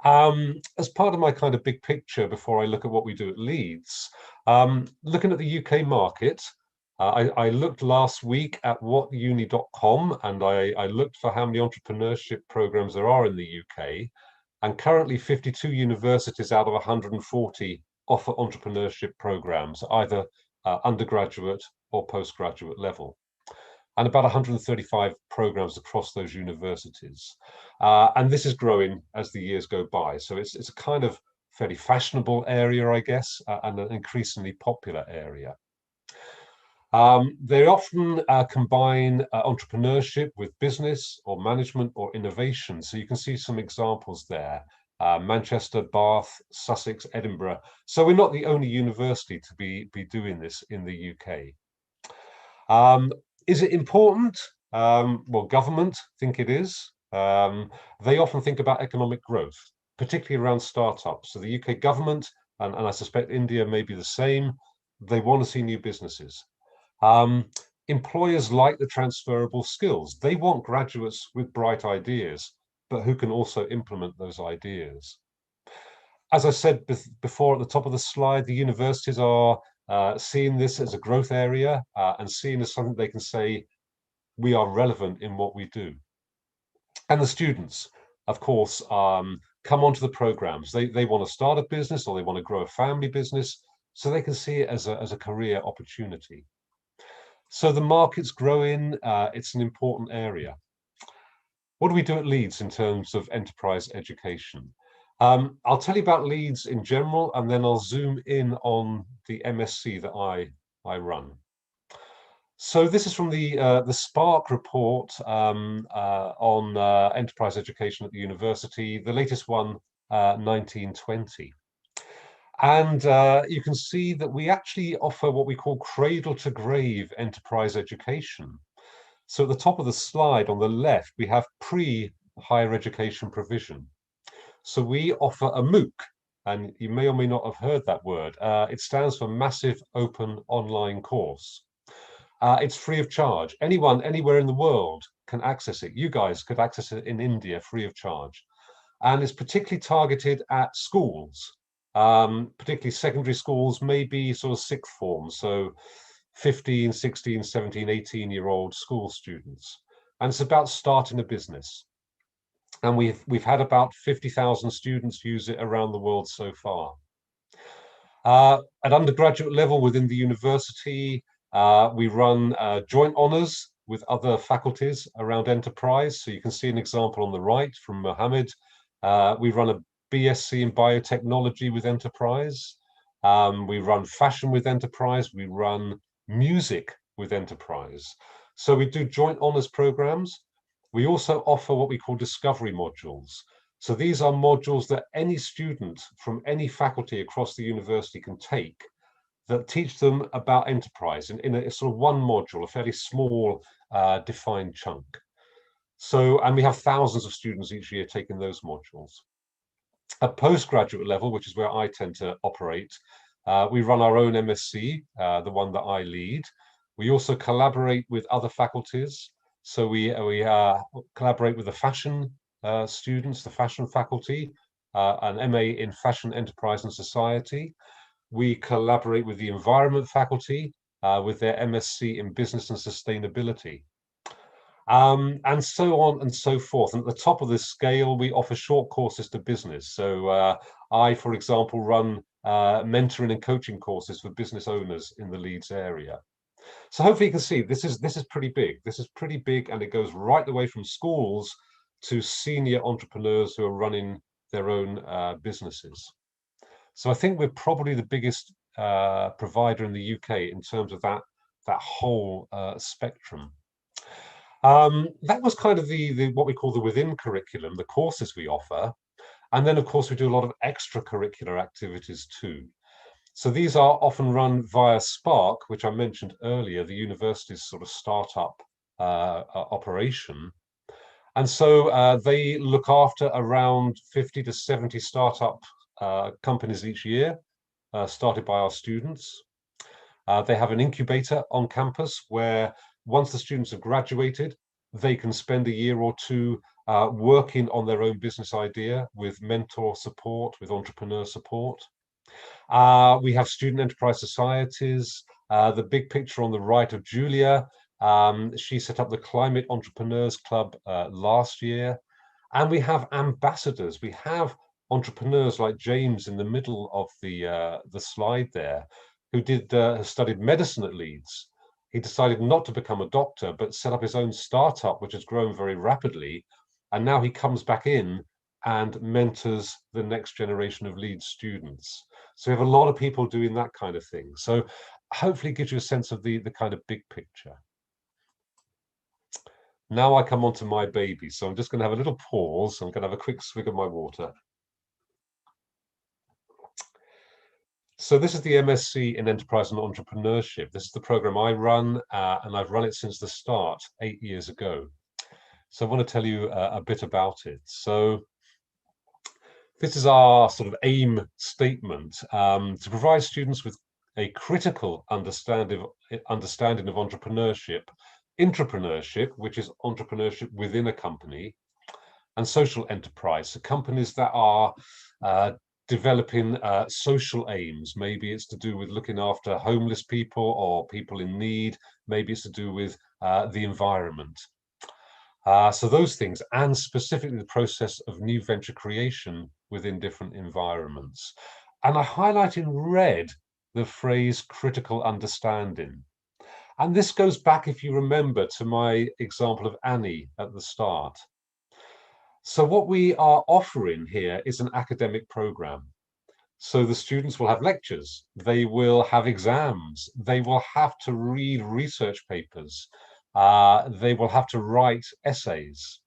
As part of my kind of big picture, before I look at what we do at Leeds, looking at the UK market, I looked last week at whatuni.com, and I looked for how many entrepreneurship programs there are in the UK. And currently 52 universities out of 140 offer entrepreneurship programs, either undergraduate or postgraduate level, and about 135 programs across those universities. And this is growing as the years go by. So it's a kind of fairly fashionable area, I guess, and an increasingly popular area. They often combine entrepreneurship with business or management or innovation. So you can see some examples there. Manchester, Bath, Sussex, Edinburgh. So we're not the only university to be doing this in the UK. Is it important? Well, government think it is. They often think about economic growth, particularly around startups. So the UK government, and I suspect India may be the same, they want to see new businesses. Employers like the transferable skills. They want graduates with bright ideas, but who can also implement those ideas. As I said before at the top of the slide, the universities are seeing this as a growth area and seeing as something they can say, we are relevant in what we do. And the students, of course, come onto the programs. They want to start a business or they want to grow a family business, so they can see it as a career opportunity. So the market's growing, it's an important area. What do we do at Leeds in terms of enterprise education? I'll tell you about Leeds in general, and then I'll zoom in on the MSc that I run. So this is from the Spark report on enterprise education at the university, the latest one, 1920. And you can see that we actually offer what we call cradle to grave enterprise education. So at the top of the slide on the left, we have pre-higher education provision. So we offer a MOOC. and you may or may not have heard that word. It stands for Massive Open Online Course. It's free of charge. Anyone, anywhere in the world can access it. You guys could access it in India free of charge. And it's particularly targeted at schools, particularly secondary schools, maybe sort of sixth form. So 15, 16, 17, 18-year-old school students. And it's about starting a business. And we've had about 50,000 students use it around the world so far. At undergraduate level within the university, we run joint honours with other faculties around enterprise. So you can see an example on the right from Mohammed. We run a BSc in biotechnology with enterprise. We run fashion with enterprise. We run music with enterprise. So we do joint honours programs. We also offer what we call discovery modules. So these are modules that any student from any faculty across the university can take that teach them about enterprise in a sort of one module, a fairly small defined chunk. So, and we have thousands of students each year taking those modules. At postgraduate level, which is where I tend to operate, we run our own MSc, the one that I lead. We also collaborate with other faculties. So we collaborate with the fashion students, the fashion faculty, an MA in fashion, enterprise and society. We collaborate with the environment faculty with their MSc in business and sustainability. And so on and so forth. And at the top of this scale, we offer short courses to business. So I, for example, run mentoring and coaching courses for business owners in the Leeds area. So hopefully you can see this is pretty big. This is pretty big, and it goes right the way from schools to senior entrepreneurs who are running their own businesses. So I think we're probably the biggest provider in the UK in terms of that whole spectrum. That was kind of the what we call the within curriculum, the courses we offer. And then, of course, we do a lot of extracurricular activities too. So these are often run via Spark, which I mentioned earlier, the university's sort of startup operation. And so they look after around 50 to 70 startup companies each year, started by our students. They have an incubator on campus where once the students have graduated, they can spend a year or two working on their own business idea with mentor support, with entrepreneur support. We have student enterprise societies. The big picture on the right of Julia, she set up the Climate Entrepreneurs Club last year. And we have ambassadors. We have entrepreneurs like James in the middle of the slide there, who studied medicine at Leeds. He decided not to become a doctor, but set up his own startup, which has grown very rapidly. And now he comes back in and mentors the next generation of Leeds students. So we have a lot of people doing that kind of thing. So hopefully it gives you a sense of the kind of big picture. Now I come on to my baby. So I'm just going to have a little pause. I'm going to have a quick swig of my water. So this is the MSc in Enterprise and Entrepreneurship. This is the program I run, and I've run it since the start 8 years ago. So I want to tell you a bit about it. So this is our sort of aim statement, to provide students with a critical understanding of entrepreneurship, intrapreneurship, which is entrepreneurship within a company, and social enterprise, so companies that are developing social aims. Maybe it's to do with looking after homeless people or people in need. Maybe it's to do with the environment. So those things, and specifically the process of new venture creation within different environments. And I highlight in red the phrase critical understanding. And this goes back, if you remember, to my example of Annie at the start. So what we are offering here is an academic program. So the students will have lectures, they will have exams, they will have to read research papers, they will have to write essays,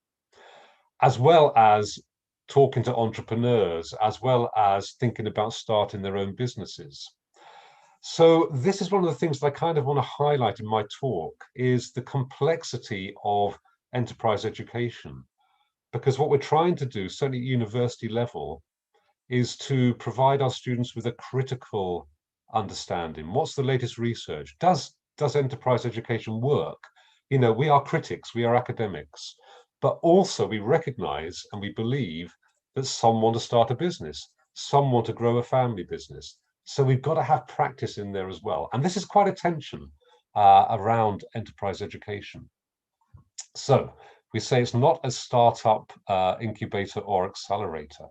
as well as talking to entrepreneurs, as well as thinking about starting their own businesses. So this is one of the things that I kind of want to highlight in my talk, is the complexity of enterprise education. Because what we're trying to do, certainly at university level, is to provide our students with a critical understanding. What's the latest research? Does enterprise education work? You know, we are critics, we are academics, but also we recognize and we believe that some want to start a business, some want to grow a family business. So we've got to have practice in there as well. And this is quite a tension around enterprise education. So we say it's not a startup, incubator or accelerator.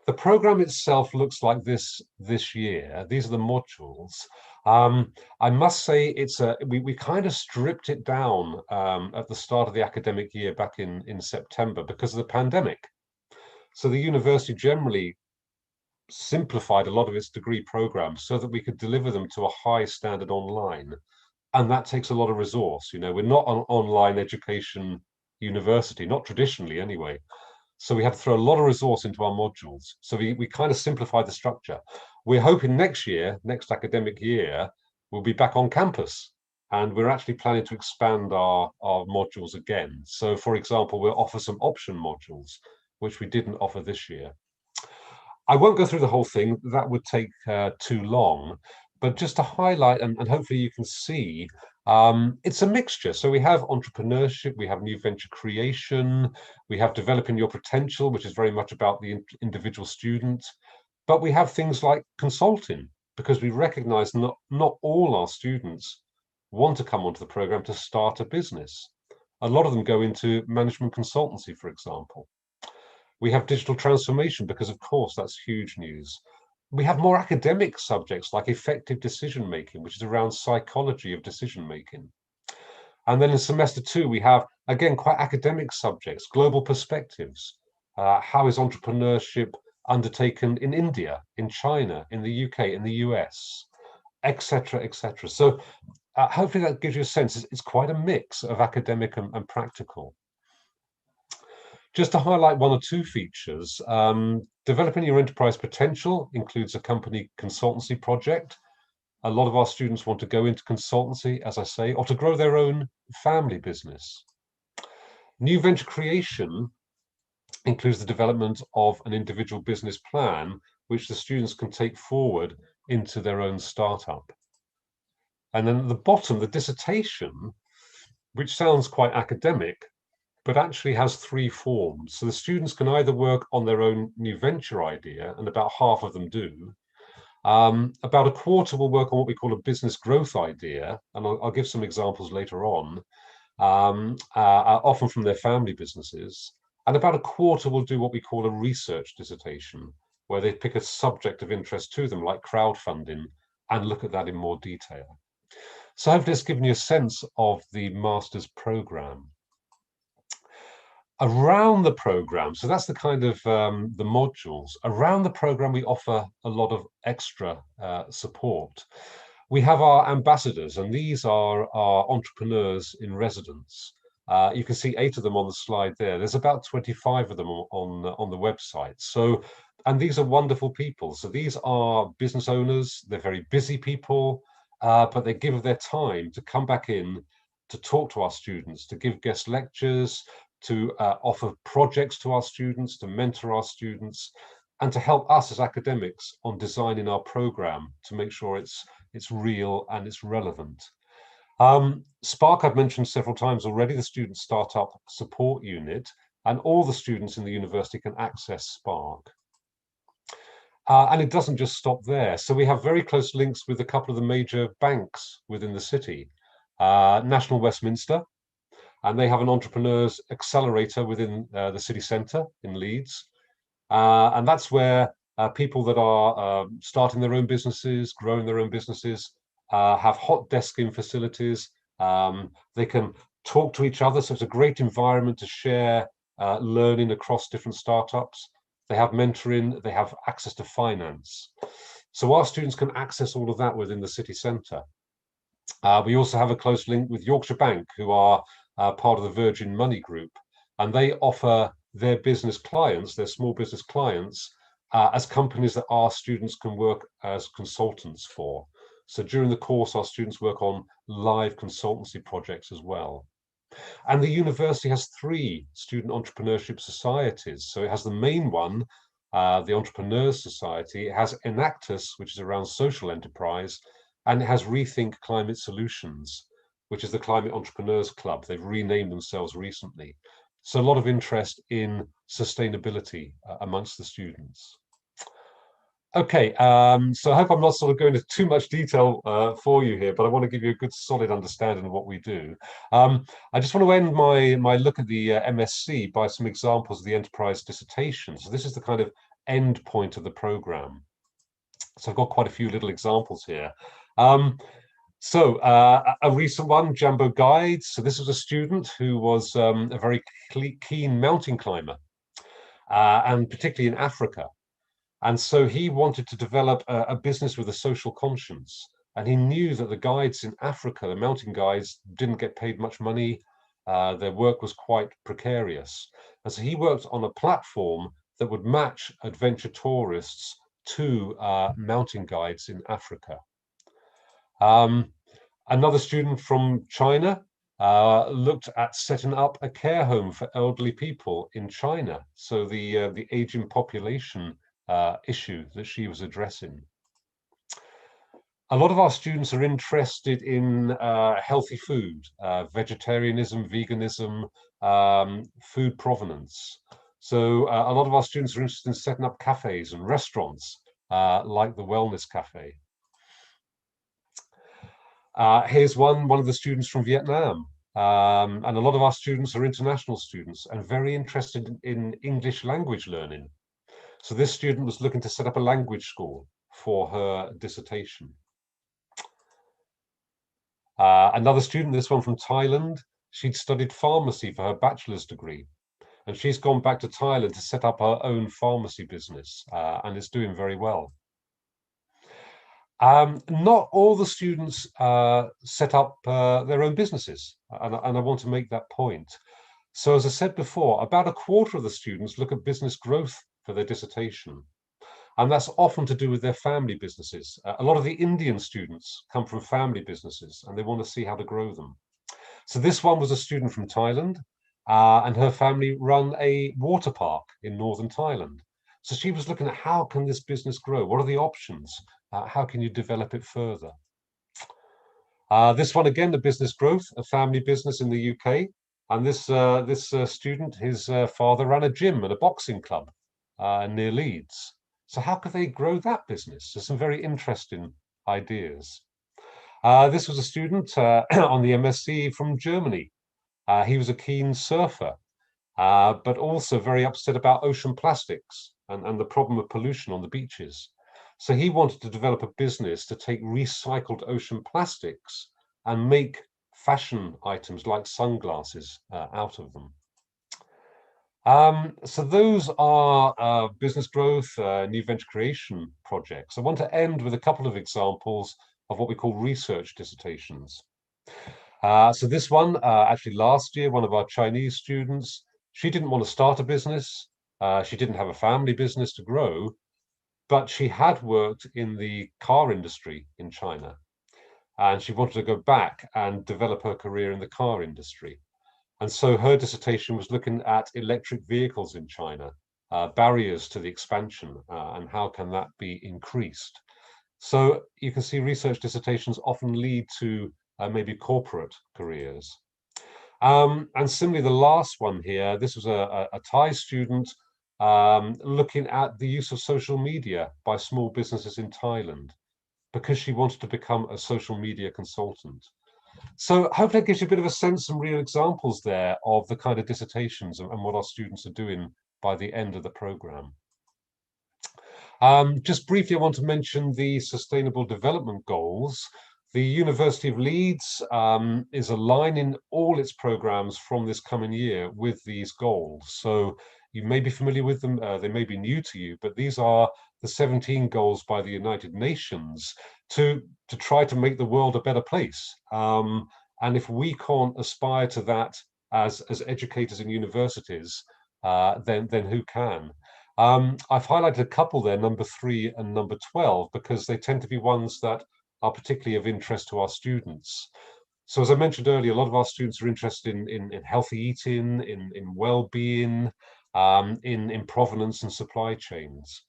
The program itself looks like this year. These are the modules. I must say we kind of stripped it down at the start of the academic year back in September because of the pandemic. So the university generally simplified a lot of its degree programs so that we could deliver them to a high standard online. And that takes a lot of resource. You know, we're not an online education university, not traditionally anyway. So we had to throw a lot of resource into our modules. So we kind of simplified the structure. We're hoping next year, next academic year, we'll be back on campus. And we're actually planning to expand our modules again. So for example, we'll offer some option modules, which we didn't offer this year. I won't go through the whole thing. That would take too long. But just to highlight, and hopefully you can see, it's a mixture. So we have entrepreneurship, we have new venture creation, we have developing your potential, which is very much about the individual student. But we have things like consulting, because we recognize not all our students want to come onto the program to start a business. A lot of them go into management consultancy, for example. We have digital transformation because, of course, that's huge news. We have more academic subjects like effective decision making, which is around psychology of decision making. And then in semester 2, we have, again, quite academic subjects, global perspectives. How is entrepreneurship undertaken in India, in China, in the UK, in the US, etc., etc. So hopefully that gives you a sense. It's quite a mix of academic and practical. Just to highlight one or two features, developing your enterprise potential includes a company consultancy project. A lot of our students want to go into consultancy, as I say, or to grow their own family business. New venture creation includes the development of an individual business plan, which the students can take forward into their own startup. And then at the bottom, the dissertation, which sounds quite academic, but actually has 3 forms. So the students can either work on their own new venture idea, and about half of them do. About a quarter will work on what we call a business growth idea, and I'll give some examples later on, often from their family businesses. And about a quarter will do what we call a research dissertation, where they pick a subject of interest to them, like crowdfunding, and look at that in more detail. So hopefully it's given you a sense of the master's program. Around the program, so that's the kind of the modules. Around the program, we offer a lot of extra support. We have our ambassadors, and these are our entrepreneurs in residence. You can see 8 of them on the slide there. There's about 25 of them on the website. So, and these are wonderful people. So these are business owners. They're very busy people, but they give of their time to come back in, to talk to our students, to give guest lectures, to offer projects to our students, to mentor our students, and to help us as academics on designing our program to make sure it's real and it's relevant. Spark, I've mentioned several times already, the Student Startup Support Unit, and all the students in the university can access Spark. And it doesn't just stop there. So we have very close links with a couple of the major banks within the city. National Westminster, and they have an entrepreneurs accelerator within the city centre in Leeds. And that's where people that are starting their own businesses, growing their own businesses, have hot desking facilities. They can talk to each other. So it's a great environment to share learning across different startups. They have mentoring, they have access to finance. So our students can access all of that within the city centre. We also have a close link with Yorkshire Bank, who are part of the Virgin Money Group, and they offer their business clients, their small business clients, as companies that our students can work as consultants for. So during the course, our students work on live consultancy projects as well. And the university has 3 student entrepreneurship societies. So it has the main one, the Entrepreneurs Society. It has Enactus, which is around social enterprise, and it has Rethink Climate Solutions, which is the Climate Entrepreneurs Club. They've renamed themselves recently. So a lot of interest in sustainability amongst the students. Okay, so I hope I'm not sort of going into too much detail for you here, but I want to give you a good solid understanding of what we do. I just want to end my look at the MSc by some examples of the enterprise dissertation. So this is the kind of end point of the program. So I've got quite a few little examples here. So a recent one, Jumbo Guides. So this was a student who was a very keen mountain climber, and particularly in Africa. And so he wanted to develop a business with a social conscience. And he knew that the guides in Africa, the mountain guides, didn't get paid much money. Their work was quite precarious. And so he worked on a platform that would match adventure tourists to mountain guides in Africa. Another student from China looked at setting up a care home for elderly people in China. So the aging population issue that she was addressing. A lot of our students are interested in healthy food, vegetarianism, veganism, food provenance. So a lot of our students are interested in setting up cafes and restaurants like the Wellness Cafe. Here's one of the students from Vietnam. And a lot of our students are international students and very interested in English language learning. So this student was looking to set up a language school for her dissertation. Another student, this one from Thailand, she'd studied pharmacy for her bachelor's degree. And she's gone back to Thailand to set up her own pharmacy business, and is doing very well. Not all the students set up their own businesses, and I want to make that point. So as I said before, about a quarter of the students look at business growth for their dissertation. And that's often to do with their family businesses. A lot of the Indian students come from family businesses and they want to see how to grow them. So this one was a student from Thailand, and her family run a water park in northern Thailand. So she was looking at how can this business grow? What are the options? How can you develop it further? This one again, the business growth, a family business in the UK. And this student, his father ran a gym and a boxing club near Leeds. So how could they grow that business? There's some very interesting ideas. This was a student on the MSc from Germany. He was a keen surfer, but also very upset about ocean plastics and the problem of pollution on the beaches. So he wanted to develop a business to take recycled ocean plastics and make fashion items like sunglasses out of them. So those are business growth, new venture creation projects. I want to end with a couple of examples of what we call research dissertations. So this one, actually last year, one of our Chinese students, she didn't want to start a business. She didn't have a family business to grow, but she had worked in the car industry in China. And she wanted to go back and develop her career in the car industry. And so her dissertation was looking at electric vehicles in China, barriers to the expansion, and how can that be increased. So you can see research dissertations often lead to maybe corporate careers. And similarly, the last one here, this was a Thai student looking at the use of social media by small businesses in Thailand because she wanted to become a social media consultant. So hopefully that gives you a bit of a sense, some real examples there of the kind of dissertations and what our students are doing by the end of the program. Just briefly, I want to mention the Sustainable Development Goals. The University of Leeds is aligning all its programs from this coming year with these goals. So you may be familiar with them, they may be new to you, but these are the 17 goals by the United Nations to try to make the world a better place. And if we can't aspire to that as educators in universities, then who can? I've highlighted a couple there, number 3 and number 12, because they tend to be ones that are particularly of interest to our students. So as I mentioned earlier, a lot of our students are interested in healthy eating, in well-being, in provenance and supply chains.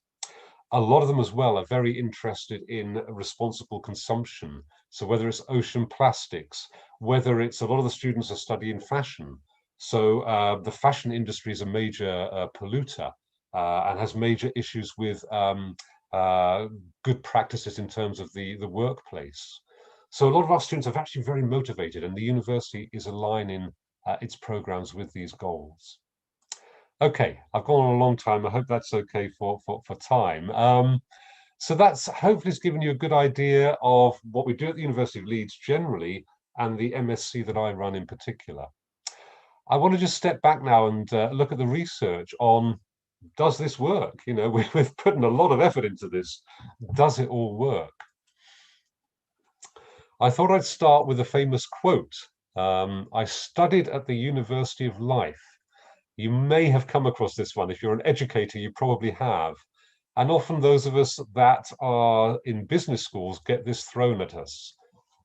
A lot of them as well are very interested in responsible consumption. So whether it's ocean plastics, whether it's a lot of the students are studying fashion. So the fashion industry is a major polluter and has major issues with good practices in terms of the workplace. So a lot of our students are actually very motivated, and the university is aligning its programs with these goals. Okay, I've gone on a long time. I hope that's okay for time. So that's hopefully it's given you a good idea of what we do at the University of Leeds generally, and the MSc that I run in particular. I want to just step back now and look at the research on, does this work? You know, we've put in a lot of effort into this. Does it all work? I thought I'd start with a famous quote. I studied at the University of Life. You may have come across this one. If you're an educator, you probably have. And often those of us that are in business schools get this thrown at us.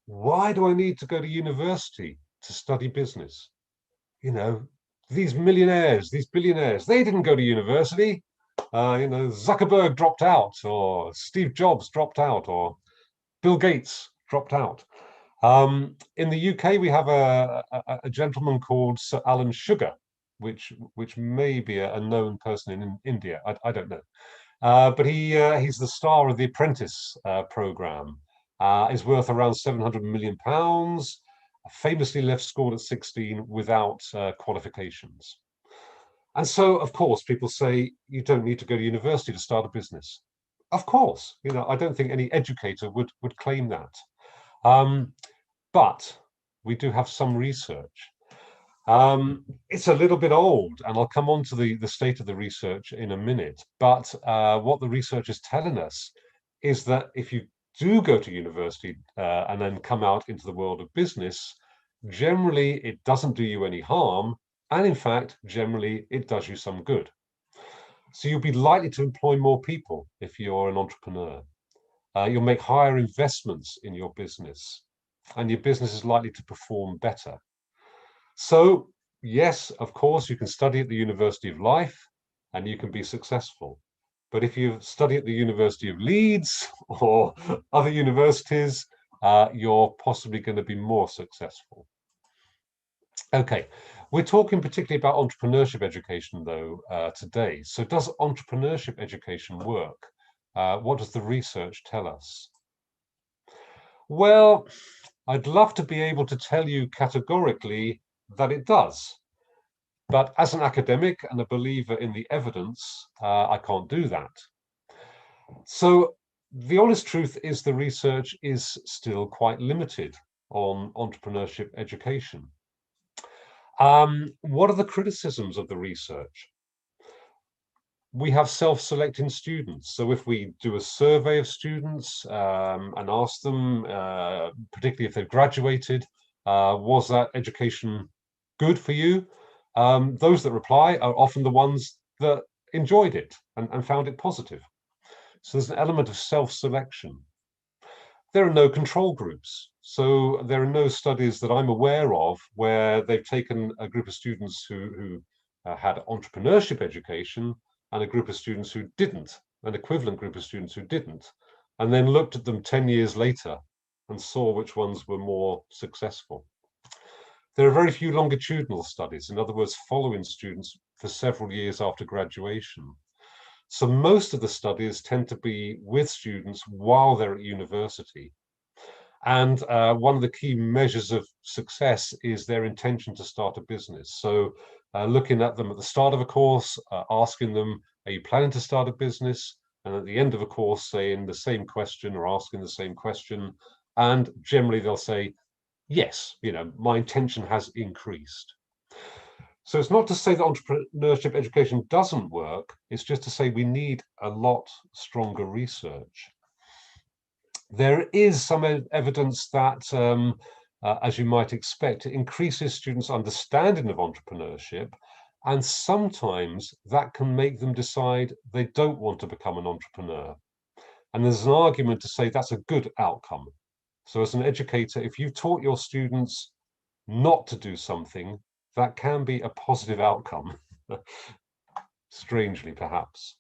Why do I need to go to university to study business? You know, these millionaires, these billionaires, they didn't go to university. You know, Zuckerberg dropped out, or Steve Jobs dropped out, or Bill Gates dropped out. In the UK, we have a gentleman called Sir Alan Sugar, which may be a known person in India. I don't know. But he's the star of the Apprentice program. Is worth around £700 million. Famously left school at 16 without qualifications. And so, of course, people say you don't need to go to university to start a business. Of course, you know, I don't think any educator would claim that. But we do have some research. It's a little bit old, and I'll come on to the state of the research in a minute. But what the research is telling us is that if you do go to university and then come out into the world of business, generally it doesn't do you any harm. And in fact, generally it does you some good. So you'll be likely to employ more people if you're an entrepreneur. You'll make higher investments in your business, and your business is likely to perform better. So, yes, of course, you can study at the University of Life and you can be successful. But if you study at the University of Leeds or other universities, you're possibly going to be more successful. Okay, we're talking particularly about entrepreneurship education, though, today. So does entrepreneurship education work? What does the research tell us? Well, I'd love to be able to tell you categorically that it does. But as an academic and a believer in the evidence, I can't do that. So the honest truth is the research is still quite limited on entrepreneurship education. What are the criticisms of the research? We have self-selecting students. So if we do a survey of students and ask them, particularly if they've graduated, was that education good for you? Those that reply are often the ones that enjoyed it and found it positive. So there's an element of self-selection. There are no control groups. So there are no studies that I'm aware of where they've taken a group of students who had entrepreneurship education and a group of students who didn't, an equivalent group of students who didn't, and then looked at them 10 years later and saw which ones were more successful. There are very few longitudinal studies, in other words, following students for several years after graduation. So most of the studies tend to be with students while they're at university. And one of the key measures of success is their intention to start a business. So looking at them at the start of a course, asking them, are you planning to start a business? And at the end of a course, saying the same question or asking the same question. And generally they'll say, yes, you know, my intention has increased. So it's not to say that entrepreneurship education doesn't work, it's just to say we need a lot stronger research. There is some evidence that, as you might expect, it increases students' understanding of entrepreneurship, and sometimes that can make them decide they don't want to become an entrepreneur. And there's an argument to say that's a good outcome. So as an educator, if you've taught your students not to do something, that can be a positive outcome. strangely perhaps.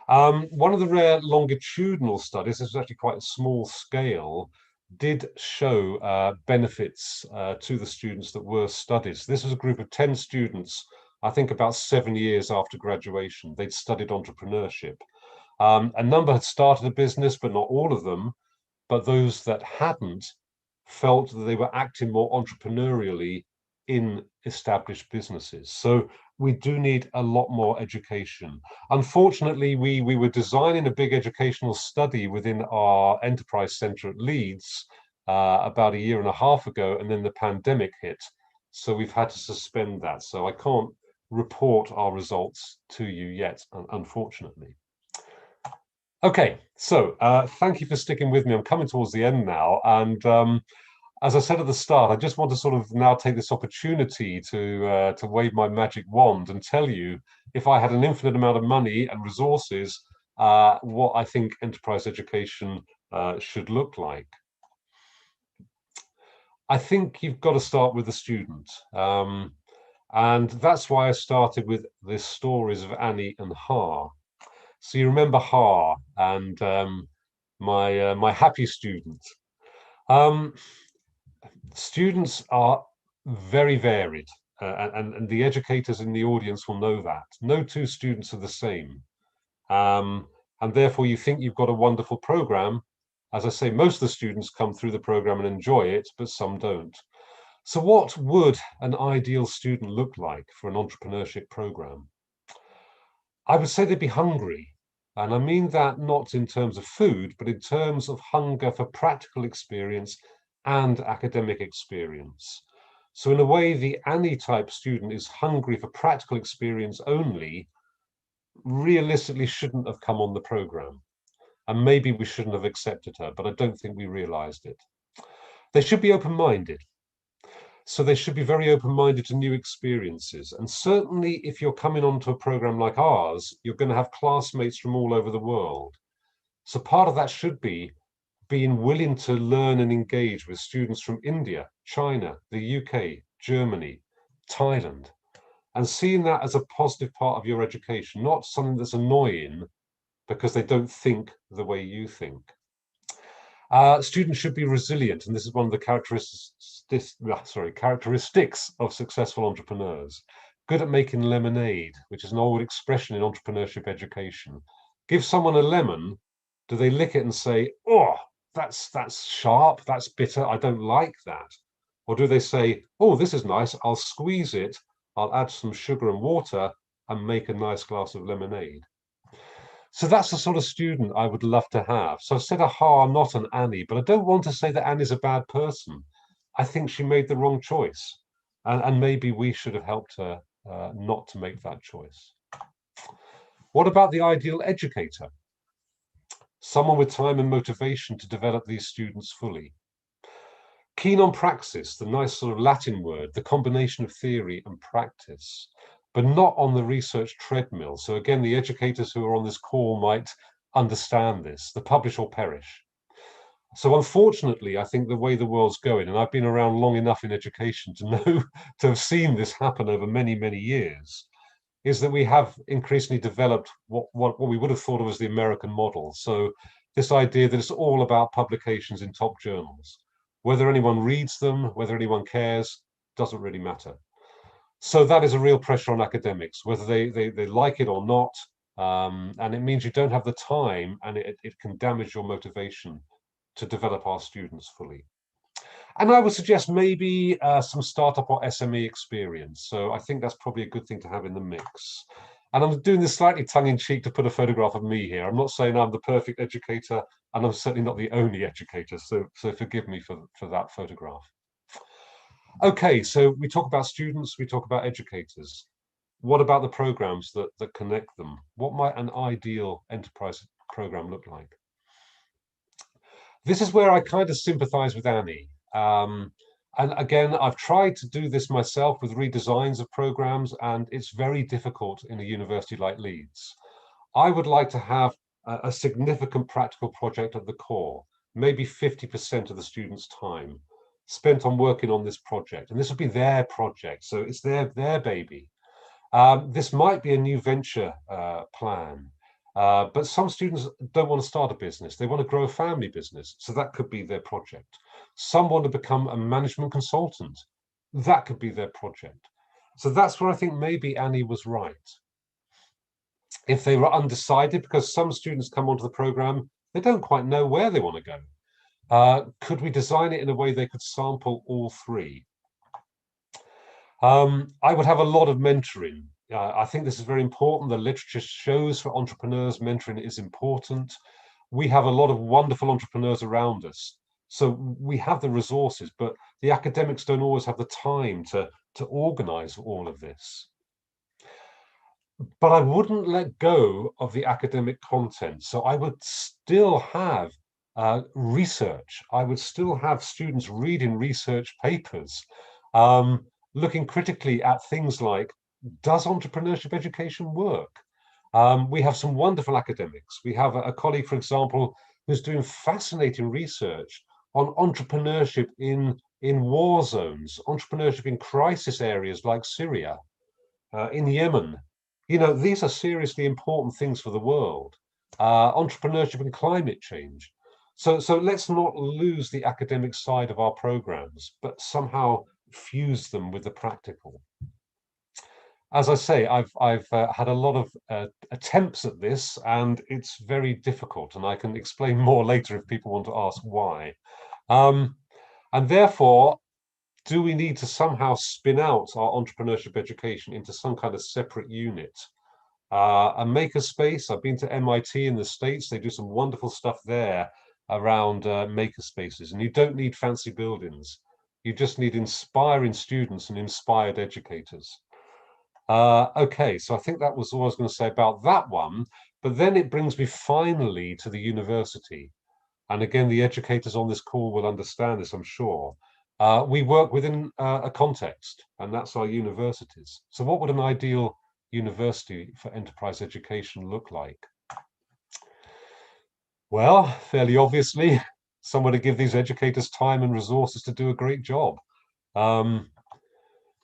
One of the rare longitudinal studies, this is actually quite a small scale, did show benefits to the students that were studied. So this was a group of 10 students, I think about 7 years after graduation. They'd studied entrepreneurship. A number had started a business, but not all of them. But those that hadn't felt that they were acting more entrepreneurially in established businesses. So we do need a lot more education. Unfortunately, we were designing a big educational study within our enterprise center at Leeds about a year and a half ago, and then the pandemic hit. So we've had to suspend that. So I can't report our results to you yet, unfortunately. Okay, so thank you for sticking with me. I'm coming towards the end now. And as I said at the start, I just want to sort of now take this opportunity to wave my magic wand and tell you, if I had an infinite amount of money and resources, what I think enterprise education should look like. I think you've got to start with the student. And that's why I started with the stories of Annie and Har. So you remember Har and my happy student. Students are very varied, and the educators in the audience will know that. No two students are the same. And therefore you think you've got a wonderful program. As I say, most of the students come through the program and enjoy it, but some don't. So what would an ideal student look like for an entrepreneurship program? I would say they'd be hungry. And I mean that not in terms of food, but in terms of hunger for practical experience and academic experience. So in a way, the Annie type student is hungry for practical experience only, realistically shouldn't have come on the program. And maybe we shouldn't have accepted her, but I don't think we realized it. They should be open-minded. So they should be very open-minded to new experiences. And certainly if you're coming onto a program like ours, you're going to have classmates from all over the world. So part of that should be being willing to learn and engage with students from India, China, the UK, Germany, Thailand, and seeing that as a positive part of your education, not something that's annoying because they don't think the way you think. Students should be resilient, and this is one of the characteristics of successful entrepreneurs. Good at making lemonade, which is an old expression in entrepreneurship education. Give someone a lemon, do they lick it and say, "Oh, that's sharp, that's bitter, I don't like that"? Or do they say, "Oh, this is nice, I'll squeeze it, I'll add some sugar and water and make a nice glass of lemonade"? So that's the sort of student I would love to have. So I said a Har, not an Annie, but I don't want to say that Annie's a bad person. I think she made the wrong choice. And maybe we should have helped her not to make that choice. What about the ideal educator? Someone with time and motivation to develop these students fully. Keen on praxis, the nice sort of Latin word, the combination of theory and practice, but not on the research treadmill. So again, the educators who are on this call might understand this, the publish or perish. So unfortunately, I think the way the world's going, and I've been around long enough in education to know, to have seen this happen over many, many years, is that we have increasingly developed what we would have thought of as the American model. So this idea that it's all about publications in top journals. Whether anyone reads them, whether anyone cares, doesn't really matter. So that is a real pressure on academics, whether they like it or not. And it means you don't have the time, and it can damage your motivation to develop our students fully. And I would suggest maybe some startup or SME experience. So I think that's probably a good thing to have in the mix. And I'm doing this slightly tongue-in-cheek to put a photograph of me here. I'm not saying I'm the perfect educator, and I'm certainly not the only educator. So forgive me for that photograph. Okay, so we talk about students, we talk about educators. What about the programs that connect them? What might an ideal enterprise program look like? This is where I kind of sympathize with Annie. And again, I've tried to do this myself with redesigns of programs, and it's very difficult in a university like Leeds. I would like to have a significant practical project at the core, maybe 50% of the students' time spent on working on this project. And this would be their project, so it's their baby. This might be a new venture plan, but some students don't want to start a business. They want to grow a family business. So that could be their project. Some want to become a management consultant. That could be their project. So that's where I think maybe Annie was right. If they were undecided, because some students come onto the program, they don't quite know where they want to go. Could we design it in a way they could sample all three? I would have a lot of mentoring. I think this is very important. The literature shows for entrepreneurs, mentoring is important. We have a lot of wonderful entrepreneurs around us. So we have the resources, but the academics don't always have the time to organize all of this. But I wouldn't let go of the academic content. So I would still have research. I would still have students reading research papers, looking critically at things like, does entrepreneurship education work? We have some wonderful academics. We have a colleague, for example, who's doing fascinating research on entrepreneurship in war zones, entrepreneurship in crisis areas like Syria, in Yemen. You know, these are seriously important things for the world. Entrepreneurship and climate change. So let's not lose the academic side of our programs, but somehow fuse them with the practical. As I say, I've had a lot of attempts at this, and it's very difficult, and I can explain more later if people want to ask why. And therefore, do we need to somehow spin out our entrepreneurship education into some kind of separate unit? A makerspace, I've been to MIT in the States, they do some wonderful stuff there around makerspaces, and you don't need fancy buildings. You just need inspiring students and inspired educators. Okay, so I think that was all I was going to say about that one, but then it brings me finally to the university. And again, the educators on this call will understand this, I'm sure. We work within a context, and that's our universities. So what would an ideal university for enterprise education look like? Well, fairly obviously, somewhere to give these educators time and resources to do a great job.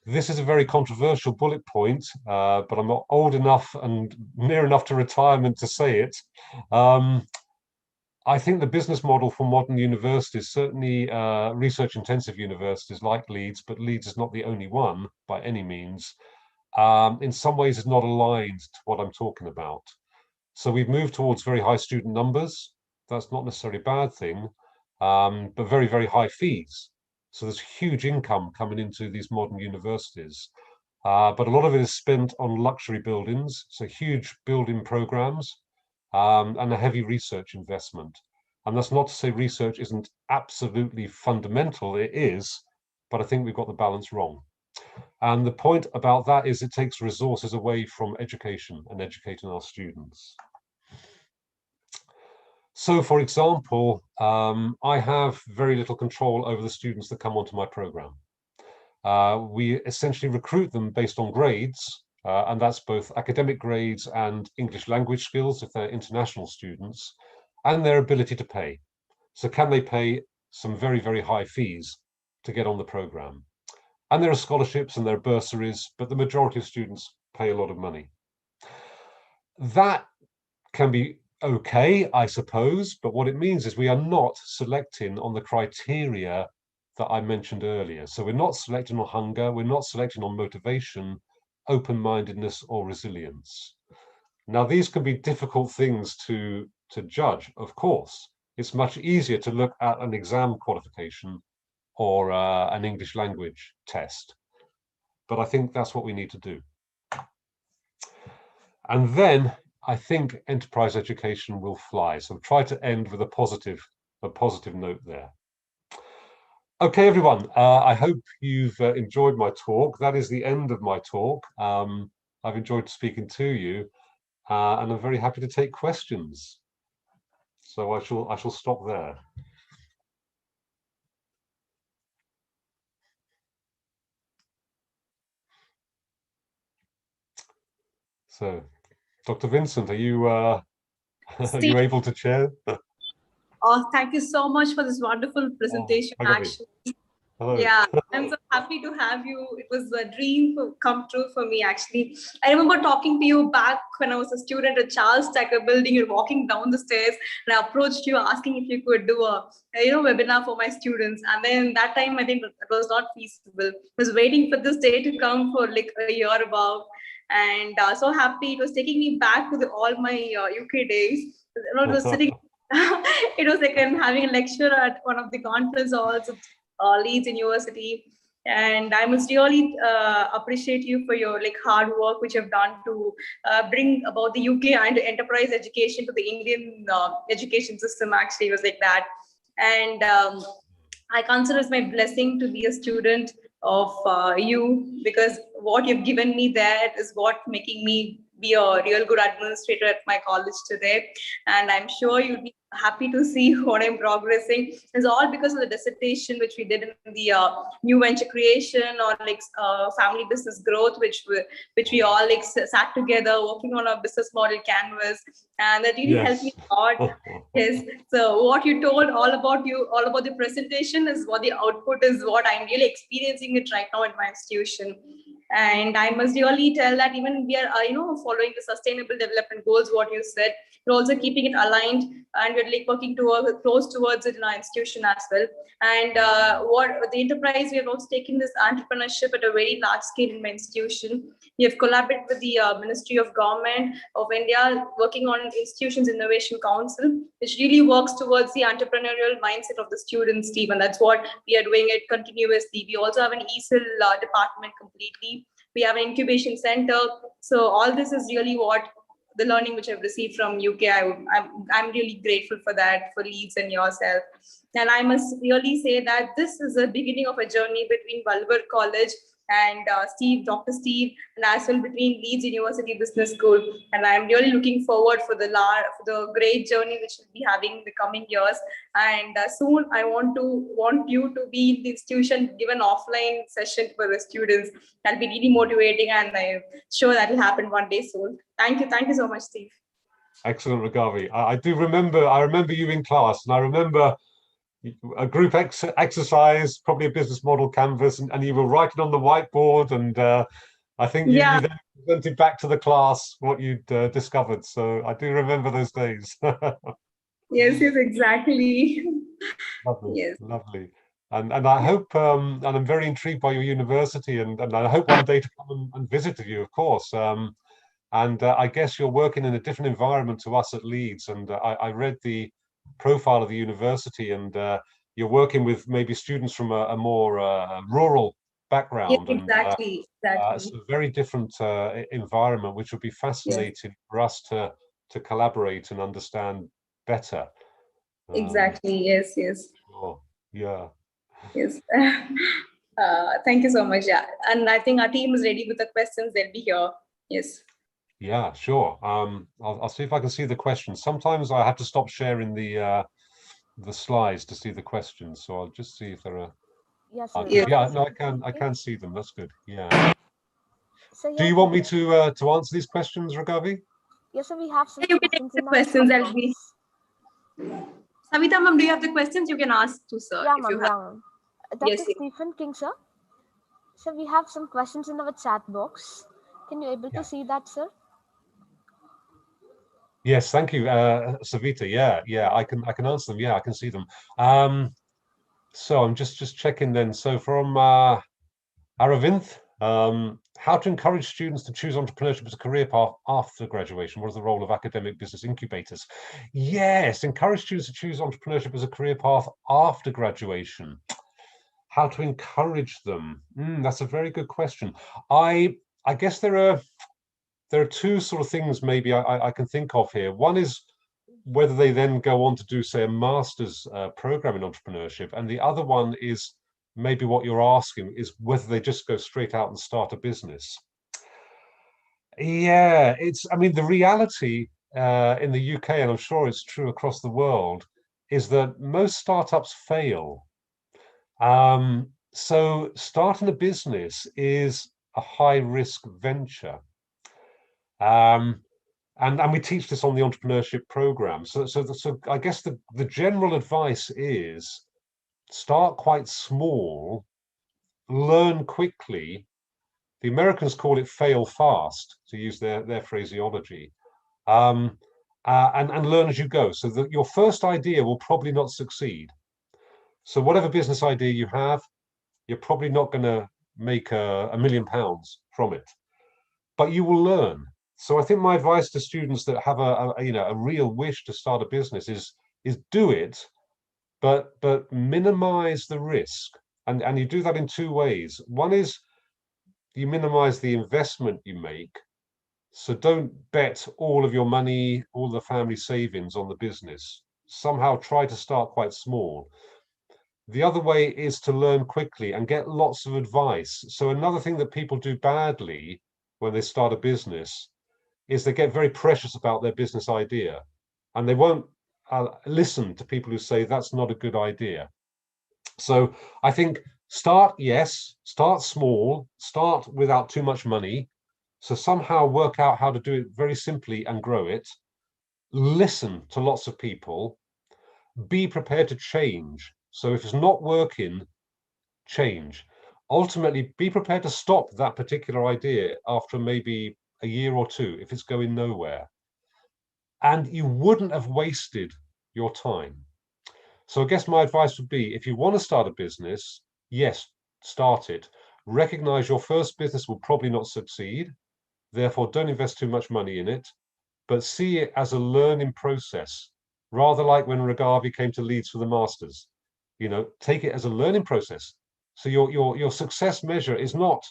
This is a very controversial bullet point, but I'm not old enough and near enough to retirement to say it. I think the business model for modern universities, certainly research-intensive universities like Leeds, but Leeds is not the only one by any means, in some ways is not aligned to what I'm talking about. So we've moved towards very high student numbers. That's not necessarily a bad thing, but very, very high fees. So there's huge income coming into these modern universities. But a lot of it is spent on luxury buildings, so huge building programs, and a heavy research investment. And that's not to say research isn't absolutely fundamental, it is, but I think we've got the balance wrong. And the point about that is it takes resources away from education and educating our students. So, for example, I have very little control over the students that come onto my program. We essentially recruit them based on grades, and that's both academic grades and English language skills if they're international students, and their ability to pay. So can they pay some very, very high fees to get on the program? And there are scholarships and there are bursaries, but the majority of students pay a lot of money. That can be okay, I suppose, but what it means is we are not selecting on the criteria that I mentioned earlier. So we're not selecting on hunger, we're not selecting on motivation, open-mindedness, or resilience. Now, these can be difficult things to judge, of course. It's much easier to look at an exam qualification or an English language test. But I think that's what we need to do. And then I think enterprise education will fly. So try to end with a positive note there. Okay, everyone, I hope you've enjoyed my talk. That is the end of my talk. I've enjoyed speaking to you, and I'm very happy to take questions. So I shall stop there. So, Dr. Vincent, are you are you able to chair? Oh, thank you so much for this wonderful presentation. Oh, actually, Hello. Yeah, I'm so happy to have you. It was a dream come true for me, actually. I remember talking to you back when I was a student at Charles Tucker Building. You're walking down the stairs, and I approached you asking if you could do a webinar for my students. And then that time, I think it was not feasible. I was waiting for this day to come for like a year above, and so happy. It was taking me back to all my UK days. It was sitting. It was like I'm having a lecture at one of the conference halls at Leeds University, and I must really appreciate you for your like hard work which you've done to bring about the UK and enterprise education to the Indian education system. Actually, it was like that, and I consider it my blessing to be a student of you, because what you've given me there is what making me be a real good administrator at my college today. And I'm sure you'll be happy to see what I'm progressing. It's all because of the dissertation which we did in the new venture creation, or like family business growth, which we all like sat together working on a business model canvas, and that really helped me a lot. Yes. So what you told all about the presentation is what the output is, what I'm really experiencing it right now in my institution. And I must really tell that even we are, following the sustainable development goals, what you said, we're also keeping it aligned, and we're like working close towards it in our institution as well. And what the enterprise, we have also taken this entrepreneurship at a very large scale in my institution. We have collaborated with the Ministry of Government of India, working on Institutions Innovation Council, which really works towards the entrepreneurial mindset of the students, Steve. And that's what we are doing it continuously. We also have an ESIL department completely. We have an incubation center. So all this is really what the learning which I've received from UK. I'm really grateful for that, for Leeds and yourself. And I must really say that this is the beginning of a journey between Valvar College and Dr. Steve, and as well between Leeds University Business School. And I'm really looking forward for the great journey which we'll be having in the coming years. And soon I want you to be in the institution, give an offline session for the students. That'll be really motivating, and I'm sure that will happen one day soon. Thank you so much, Steve. Excellent, Ragavi. I remember you in class, and I remember a group exercise, probably a business model canvas, and you were writing on the whiteboard, and I think you then presented back to the class what you'd discovered. So I do remember those days. Yes, exactly. Lovely, Yes. lovely. And I hope, and I'm very intrigued by your university, and I hope one day to come and visit you, of course. And I guess you're working in a different environment to us at Leeds, and I read the profile of the university, and you're working with maybe students from a more rural background. Yes, exactly. It's a very different environment, which would be fascinating for us to collaborate and understand better. Exactly. Yes. Sure. Yeah. Yes. Thank you so much. Yeah, and I think our team is ready with the questions. They'll be here. Yes. Yeah, sure. I'll see if I can see the questions. Sometimes I have to stop sharing the slides to see the questions, so I'll just see if there are. Yes, sir. Yeah, no, I can see them. That's good. Yeah. So Do you want me to answer these questions, Ragavi? Yes, sir. We have some You can take the questions. I'll be. Savita ma'am, do you have the questions? You can ask to sir. Yeah, if you ma'am. have. Dr. Yes, Stephen King, sir. So we have some questions in our chat box. Can you able to see that, sir? Yes, thank you, Savita. Yeah, I can answer them. Yeah, I can see them. So I'm just checking then. So from Aravinth, how to encourage students to choose entrepreneurship as a career path after graduation? What is the role of academic business incubators? Yes, encourage students to choose entrepreneurship as a career path after graduation. How to encourage them? That's a very good question. I guess there are two sort of things maybe I can think of here. One is whether they then go on to do, say, a master's program in entrepreneurship, and the other one is maybe what you're asking is whether they just go straight out and start a business. Yeah, I mean, the reality in the UK, and I'm sure it's true across the world, is that most startups fail. So starting a business is a high-risk venture. And we teach this on the entrepreneurship program. So I guess the general advice is start quite small, learn quickly. The Americans call it fail fast, to use their phraseology, and learn as you go. So that your first idea will probably not succeed. So whatever business idea you have, you're probably not going to make £1 million from it, but you will learn. So I think my advice to students that have a real wish to start a business is do it, but minimize the risk. And you do that in two ways. One is you minimize the investment you make. So don't bet all of your money, all the family savings on the business. Somehow try to start quite small. The other way is to learn quickly and get lots of advice. So another thing that people do badly when they start a business is they get very precious about their business idea, and they won't listen to people who say that's not a good idea. So I think start small, start without too much money. So somehow work out how to do it very simply and grow it. Listen to lots of people. Be prepared to change. So if it's not working, change. Ultimately, be prepared to stop that particular idea after maybe a year or two if it's going nowhere. And you wouldn't have wasted your time. So I guess my advice would be, if you want to start a business, yes, start it. Recognize your first business will probably not succeed. Therefore, don't invest too much money in it, but see it as a learning process, rather like when Ragavi came to Leeds for the Masters. Take it as a learning process. So your success measure is not,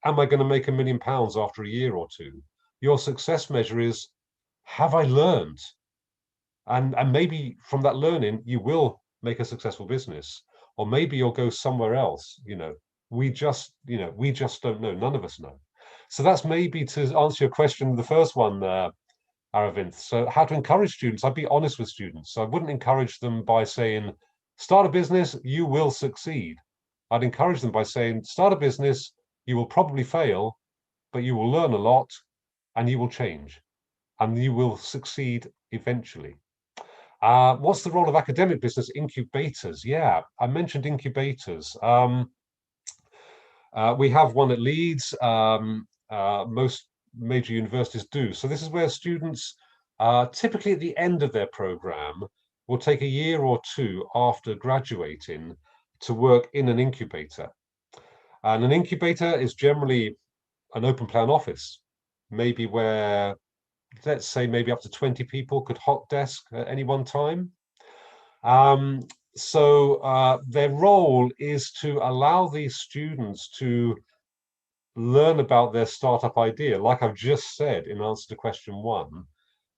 am I going to make £1 million after a year or two? Your success measure is, have I learned? And maybe from that learning, you will make a successful business, or maybe you'll go somewhere else. We just don't know. None of us know. So that's maybe to answer your question, the first one, Aravind. So how to encourage students? I'd be honest with students. So I wouldn't encourage them by saying, start a business, you will succeed. I'd encourage them by saying, start a business, you will probably fail, but you will learn a lot and you will change and you will succeed eventually. What's the role of academic business incubators? Yeah, I mentioned incubators. We have one at Leeds. Most major universities do. So this is where students, typically at the end of their program, will take a year or two after graduating to work in an incubator. And an incubator is generally an open plan office, maybe where, let's say, maybe up to 20 people could hot desk at any one time. So their role is to allow these students to learn about their startup idea, like I've just said in answer to question 1,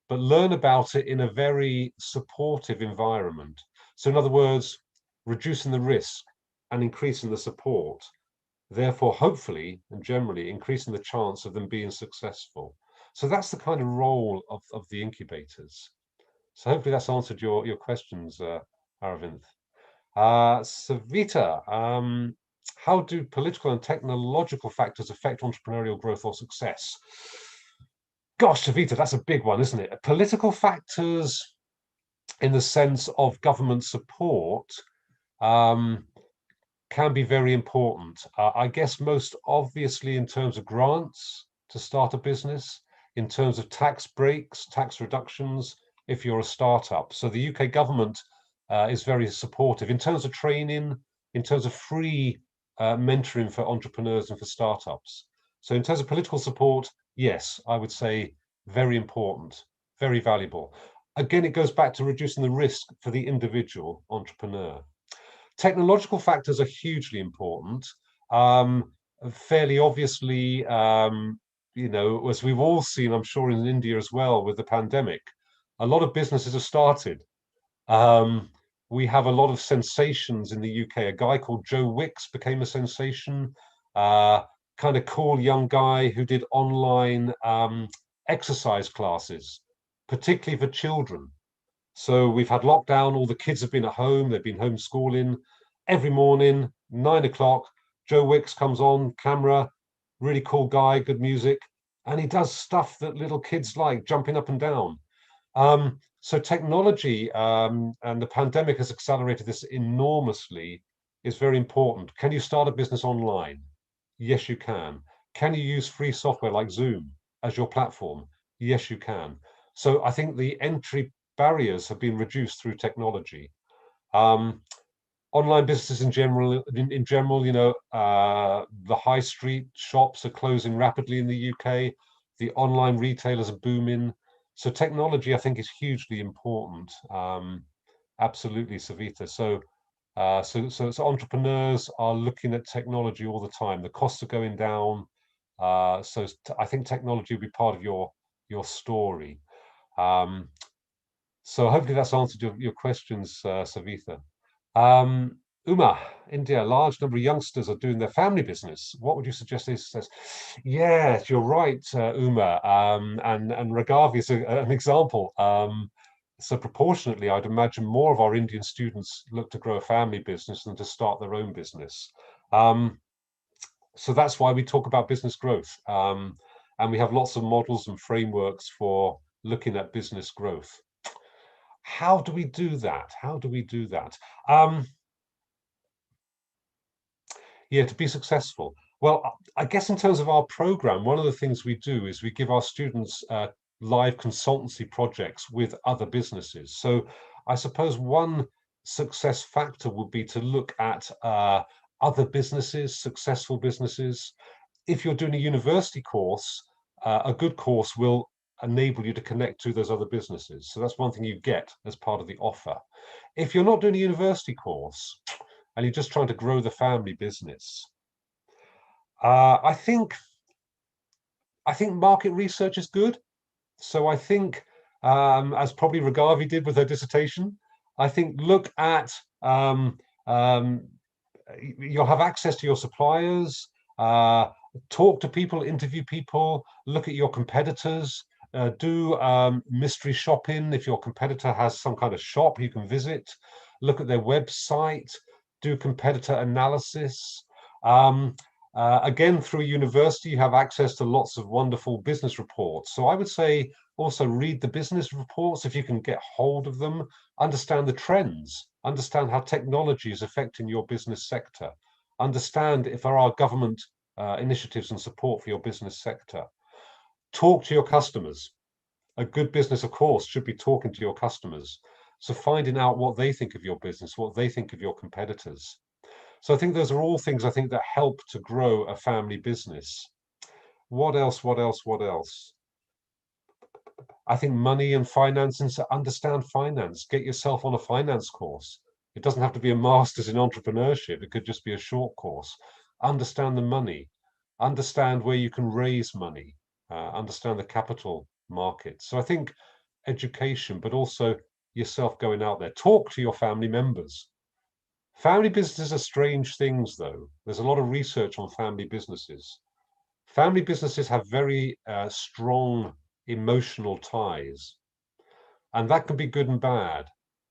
but learn about it in a very supportive environment. So in other words, reducing the risk and increasing the support, therefore, hopefully and generally increasing the chance of them being successful. So that's the kind of role of the incubators. So hopefully that's answered your questions, Aravind. Savita, how do political and technological factors affect entrepreneurial growth or success? Gosh, Savita, that's a big one, isn't it? Political factors in the sense of government support can be very important. I guess most obviously in terms of grants to start a business, in terms of tax breaks, tax reductions, if you're a startup. So the UK government is very supportive in terms of training, in terms of free mentoring for entrepreneurs and for startups. So in terms of political support, yes, I would say very important, very valuable. Again, it goes back to reducing the risk for the individual entrepreneur. Technological factors are hugely important. Fairly obviously, as we've all seen, I'm sure in India as well, with the pandemic, a lot of businesses have started. We have a lot of sensations in the UK. A guy called Joe Wicks became a sensation, kind of cool young guy who did online exercise classes, particularly for children. So we've had lockdown, all the kids have been at home, they've been homeschooling. Every morning, 9 o'clock, Joe Wicks comes on camera, really cool guy, good music, and he does stuff that little kids like, jumping up and down. So technology and the pandemic has accelerated this enormously, is very important. Can you start a business online? Yes, you can. Can you use free software like Zoom as your platform? Yes, you can. So I think the entry barriers have been reduced through technology. Online businesses in general, you know, the high street shops are closing rapidly in the UK. The online retailers are booming. So technology, I think, is hugely important. Absolutely, Savita. So entrepreneurs are looking at technology all the time. The costs are going down. I think technology will be part of your story. Um, so hopefully that's answered your questions, Savitha. Um, Uma, India, a large number of youngsters are doing their family business. What would you suggest is success? Yes, you're right, Uma. And Ragavi is an example. So proportionately, I'd imagine more of our Indian students look to grow a family business than to start their own business. So that's why we talk about business growth. And we have lots of models and frameworks for looking at business growth. How do we do that? How do we do that? Yeah, to be successful. Well, I guess in terms of our program, one of the things we do is we give our students live consultancy projects with other businesses. So I suppose one success factor would be to look at other businesses, successful businesses. If you're doing a university course, a good course will enable you to connect to those other businesses. So that's one thing you get as part of the offer. If you're not doing a university course and you're just trying to grow the family business, I think market research is good. So I think, as probably Ragavi did with her dissertation, I think look at you'll have access to your suppliers, talk to people, interview people, look at your competitors, do mystery shopping. If your competitor has some kind of shop you can visit, look at their website, do competitor analysis. Again, through university, you have access to lots of wonderful business reports. So I would say also read the business reports if you can get hold of them, understand the trends, understand how technology is affecting your business sector, understand if there are government initiatives and support for your business sector. Talk to your customers. A good business, of course, should be talking to your customers. So finding out what they think of your business, what they think of your competitors. So I think those are all things I think that help to grow a family business. What else? What else? What else? I think money and finance, and so understand finance. Get yourself on a finance course. It doesn't have to be a master's in entrepreneurship. It could just be a short course. Understand the money. Understand where you can raise money. Understand the capital market. So I think education, but also yourself going out there. Talk to your family members. Family businesses are strange things, though. There's a lot of research on family businesses. Family businesses have very strong emotional ties, and that can be good and bad.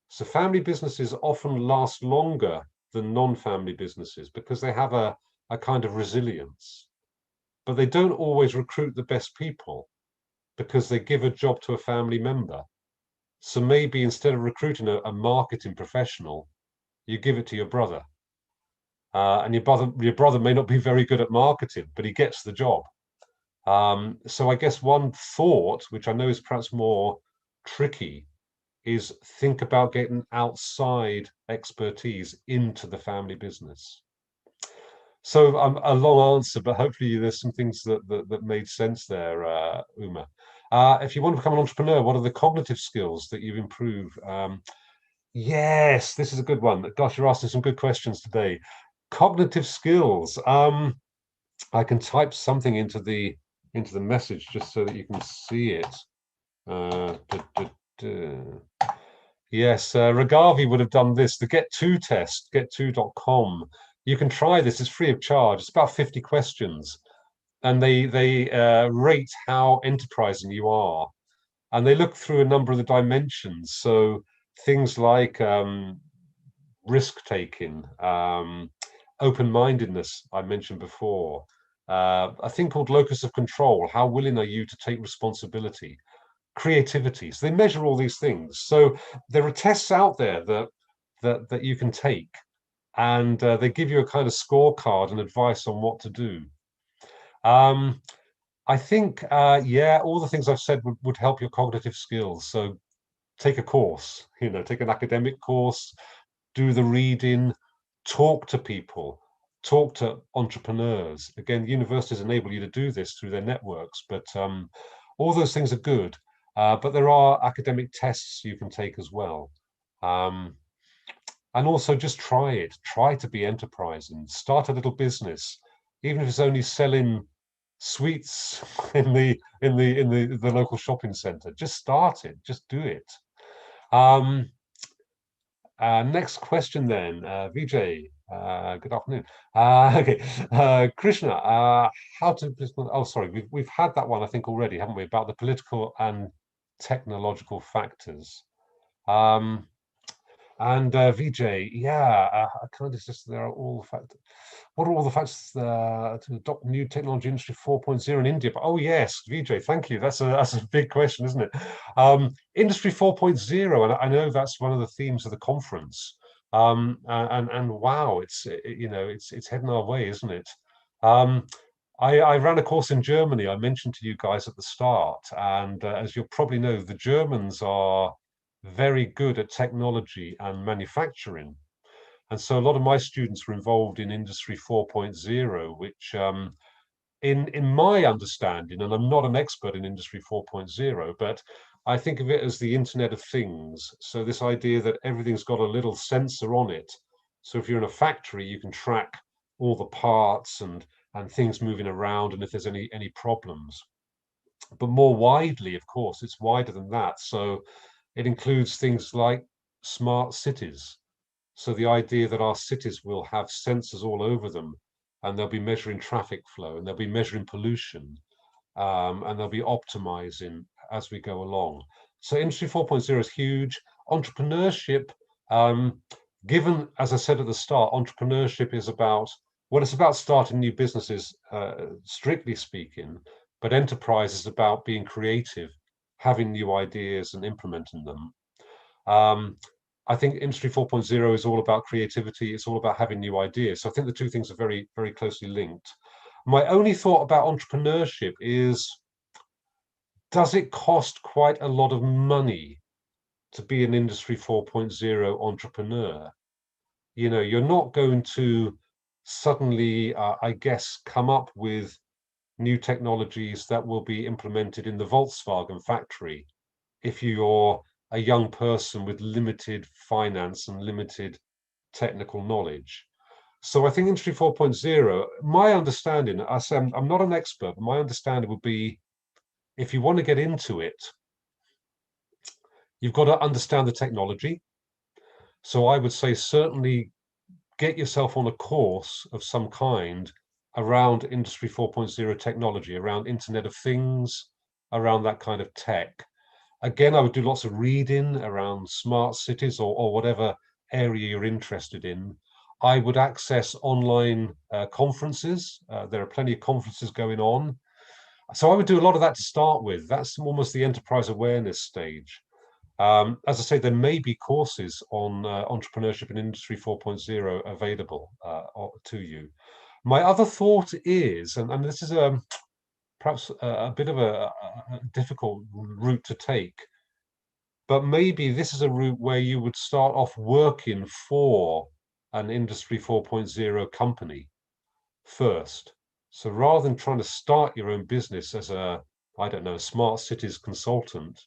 So family businesses often last longer than non-family businesses because they have a kind of resilience, but they don't always recruit the best people because they give a job to a family member. So maybe instead of recruiting a marketing professional, you give it to your brother. And your brother may not be very good at marketing, but he gets the job. So I guess one thought, which I know is perhaps more tricky, is think about getting outside expertise into the family business. So a long answer, but hopefully there's some things that made sense there, Uma. If you want to become an entrepreneur, what are the cognitive skills that you improve? Yes, this is a good one. Gosh, you're asking some good questions today. Cognitive skills. I can type something into the message just so that you can see it. Yes, Ragavi would have done this. The Get2 test, get2.com. You can try this. It's free of charge. It's about 50 questions, and they rate how enterprising you are, and they look through a number of the dimensions. So things like risk taking, open-mindedness, I mentioned before, a thing called locus of control. How willing are you to take responsibility? creativity. So they measure all these things. So there are tests out there that you can take, and they give you a kind of scorecard and advice on what to do. I think, yeah, all the things I've said would help your cognitive skills. So take a course, take an academic course, do the reading, talk to people, talk to entrepreneurs. Again, universities enable you to do this through their networks, but all those things are good. But there are academic tests you can take as well. And also just try it. Try to be enterprising. Start a little business, even if it's only selling sweets in the local shopping center. Just start it. Just do it. Next question then, Vijay. Good afternoon. Okay, Krishna. How to? Oh, sorry. We've had that one I think already, haven't we? About the political and technological factors. And Vijay, yeah, I kind of just there are all the factors. What are all the factors to adopt new technology industry 4.0 in India? But oh yes, Vijay, thank you. That's a big question, isn't it? Industry 4.0, and I know that's one of the themes of the conference. And wow, it's heading our way, isn't it? I ran a course in Germany. I mentioned to you guys at the start, and as you'll probably know, the Germans are very good at technology and manufacturing. And so a lot of my students were involved in Industry 4.0, which in my understanding, and I'm not an expert in Industry 4.0, but I think of it as the Internet of Things. So this idea that everything's got a little sensor on it. So if you're in a factory, you can track all the parts and things moving around, and if there's any problems. But more widely, of course, it's wider than that. So it includes things like smart cities. So the idea that our cities will have sensors all over them, and they'll be measuring traffic flow, and they'll be measuring pollution, and they'll be optimizing as we go along. So Industry 4.0 is huge. Entrepreneurship, given, as I said at the start, entrepreneurship is about, well, it's about starting new businesses, strictly speaking, but enterprise is about being creative, having new ideas and implementing them. I think Industry 4.0 is all about creativity. It's all about having new ideas. So I think the two things are very, very closely linked. My only thought about entrepreneurship is, does it cost quite a lot of money to be an Industry 4.0 entrepreneur? You're not going to suddenly, I guess, come up with new technologies that will be implemented in the Volkswagen factory if you're a young person with limited finance and limited technical knowledge. So I think Industry 4.0, my understanding, I say I'm not an expert, but my understanding would be, if you want to get into it, you've got to understand the technology. So I would say certainly get yourself on a course of some kind around Industry 4.0 technology, around Internet of Things, around that kind of tech. Again, I would do lots of reading around smart cities or whatever area you're interested in. I would access online conferences. There are plenty of conferences going on. So I would do a lot of that to start with. That's almost the enterprise awareness stage. As I say, there may be courses on entrepreneurship and Industry 4.0 available to you. My other thought is, and this is perhaps a bit of a difficult route to take, but maybe this is a route where you would start off working for an Industry 4.0 company first. So rather than trying to start your own business as a, I don't know, smart cities consultant,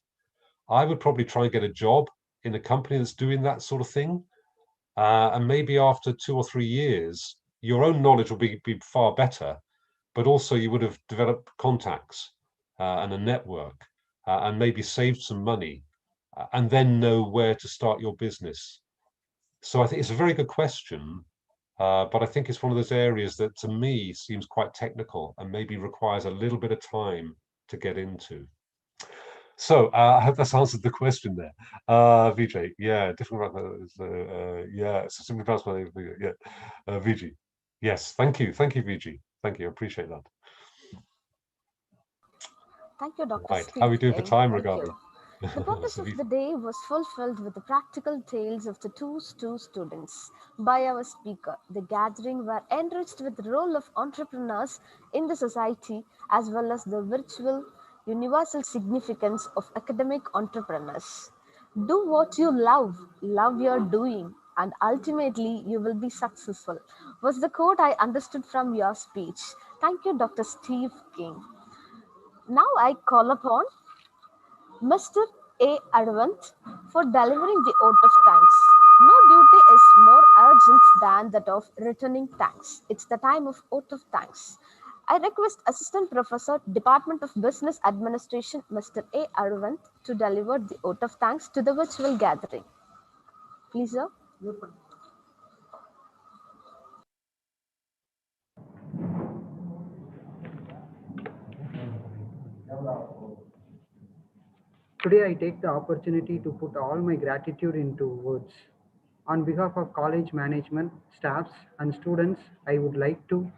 I would probably try and get a job in a company that's doing that sort of thing. And maybe after 2 or 3 years, your own knowledge will be far better, but also you would have developed contacts and a network and maybe saved some money and then know where to start your business. So I think it's a very good question, but I think it's one of those areas that to me seems quite technical and maybe requires a little bit of time to get into. So I hope that's answered the question there. Vijay, yeah, different. Yeah, so simply pronounced by yeah, Vijay. Yes, thank you, Vijay. Thank you, I appreciate that. Thank you, Dr. Right. How are we Steve doing for King. time, Thank Ragavi? you. The purpose of the day was fulfilled with the practical tales of the two students by our speaker. The gathering were enriched with the role of entrepreneurs in the society as well as the virtual universal significance of academic entrepreneurs. Do what you love your doing, and ultimately you will be successful, was the quote I understood from your speech. Thank you, Dr. Steve King. Now I call upon Mr. A. Advant for delivering the vote of thanks. No duty is more urgent than that of returning thanks. It's the time of vote of thanks. I request Assistant Professor, Department of Business Administration, Mr. A. Advant, to deliver the vote of thanks to the virtual gathering. Please, sir. Today, I take the opportunity to put all my gratitude into words. On behalf of college management, staffs, and students, I would like to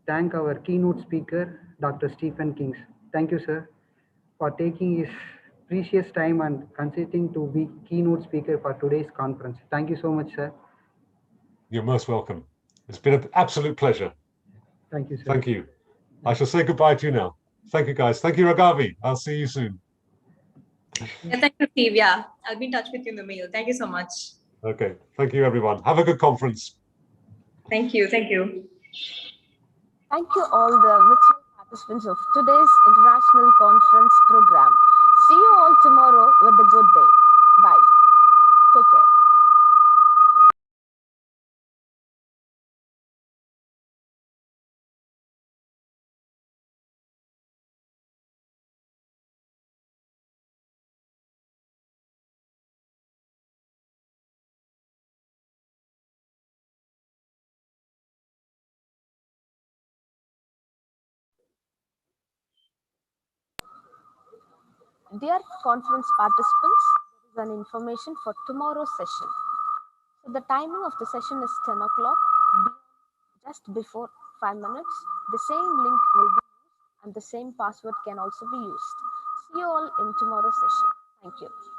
thank our keynote speaker, Dr. Stephen Kings. Thank you, sir, for taking his precious time and consenting to be keynote speaker for today's conference. Thank you so much, sir. You're most welcome. It's been an absolute pleasure. Thank you, sir. Thank you. I shall say goodbye to you now. Thank you, guys. Thank you, Ragavi. I'll see you soon. Yeah, thank you, Steve. Yeah, I'll be in touch with you in the mail. Thank you so much. Okay. Thank you, everyone. Have a good conference. Thank you. Thank you. Thank you all the virtual participants of today's international conference program. See you all tomorrow with a good day. Bye. Take care. Dear conference participants, there is an information for tomorrow's session. So the timing of the session is 10 o'clock. Just before 5 minutes, the same link will be used and the same password can also be used. See you all in tomorrow's session. Thank you.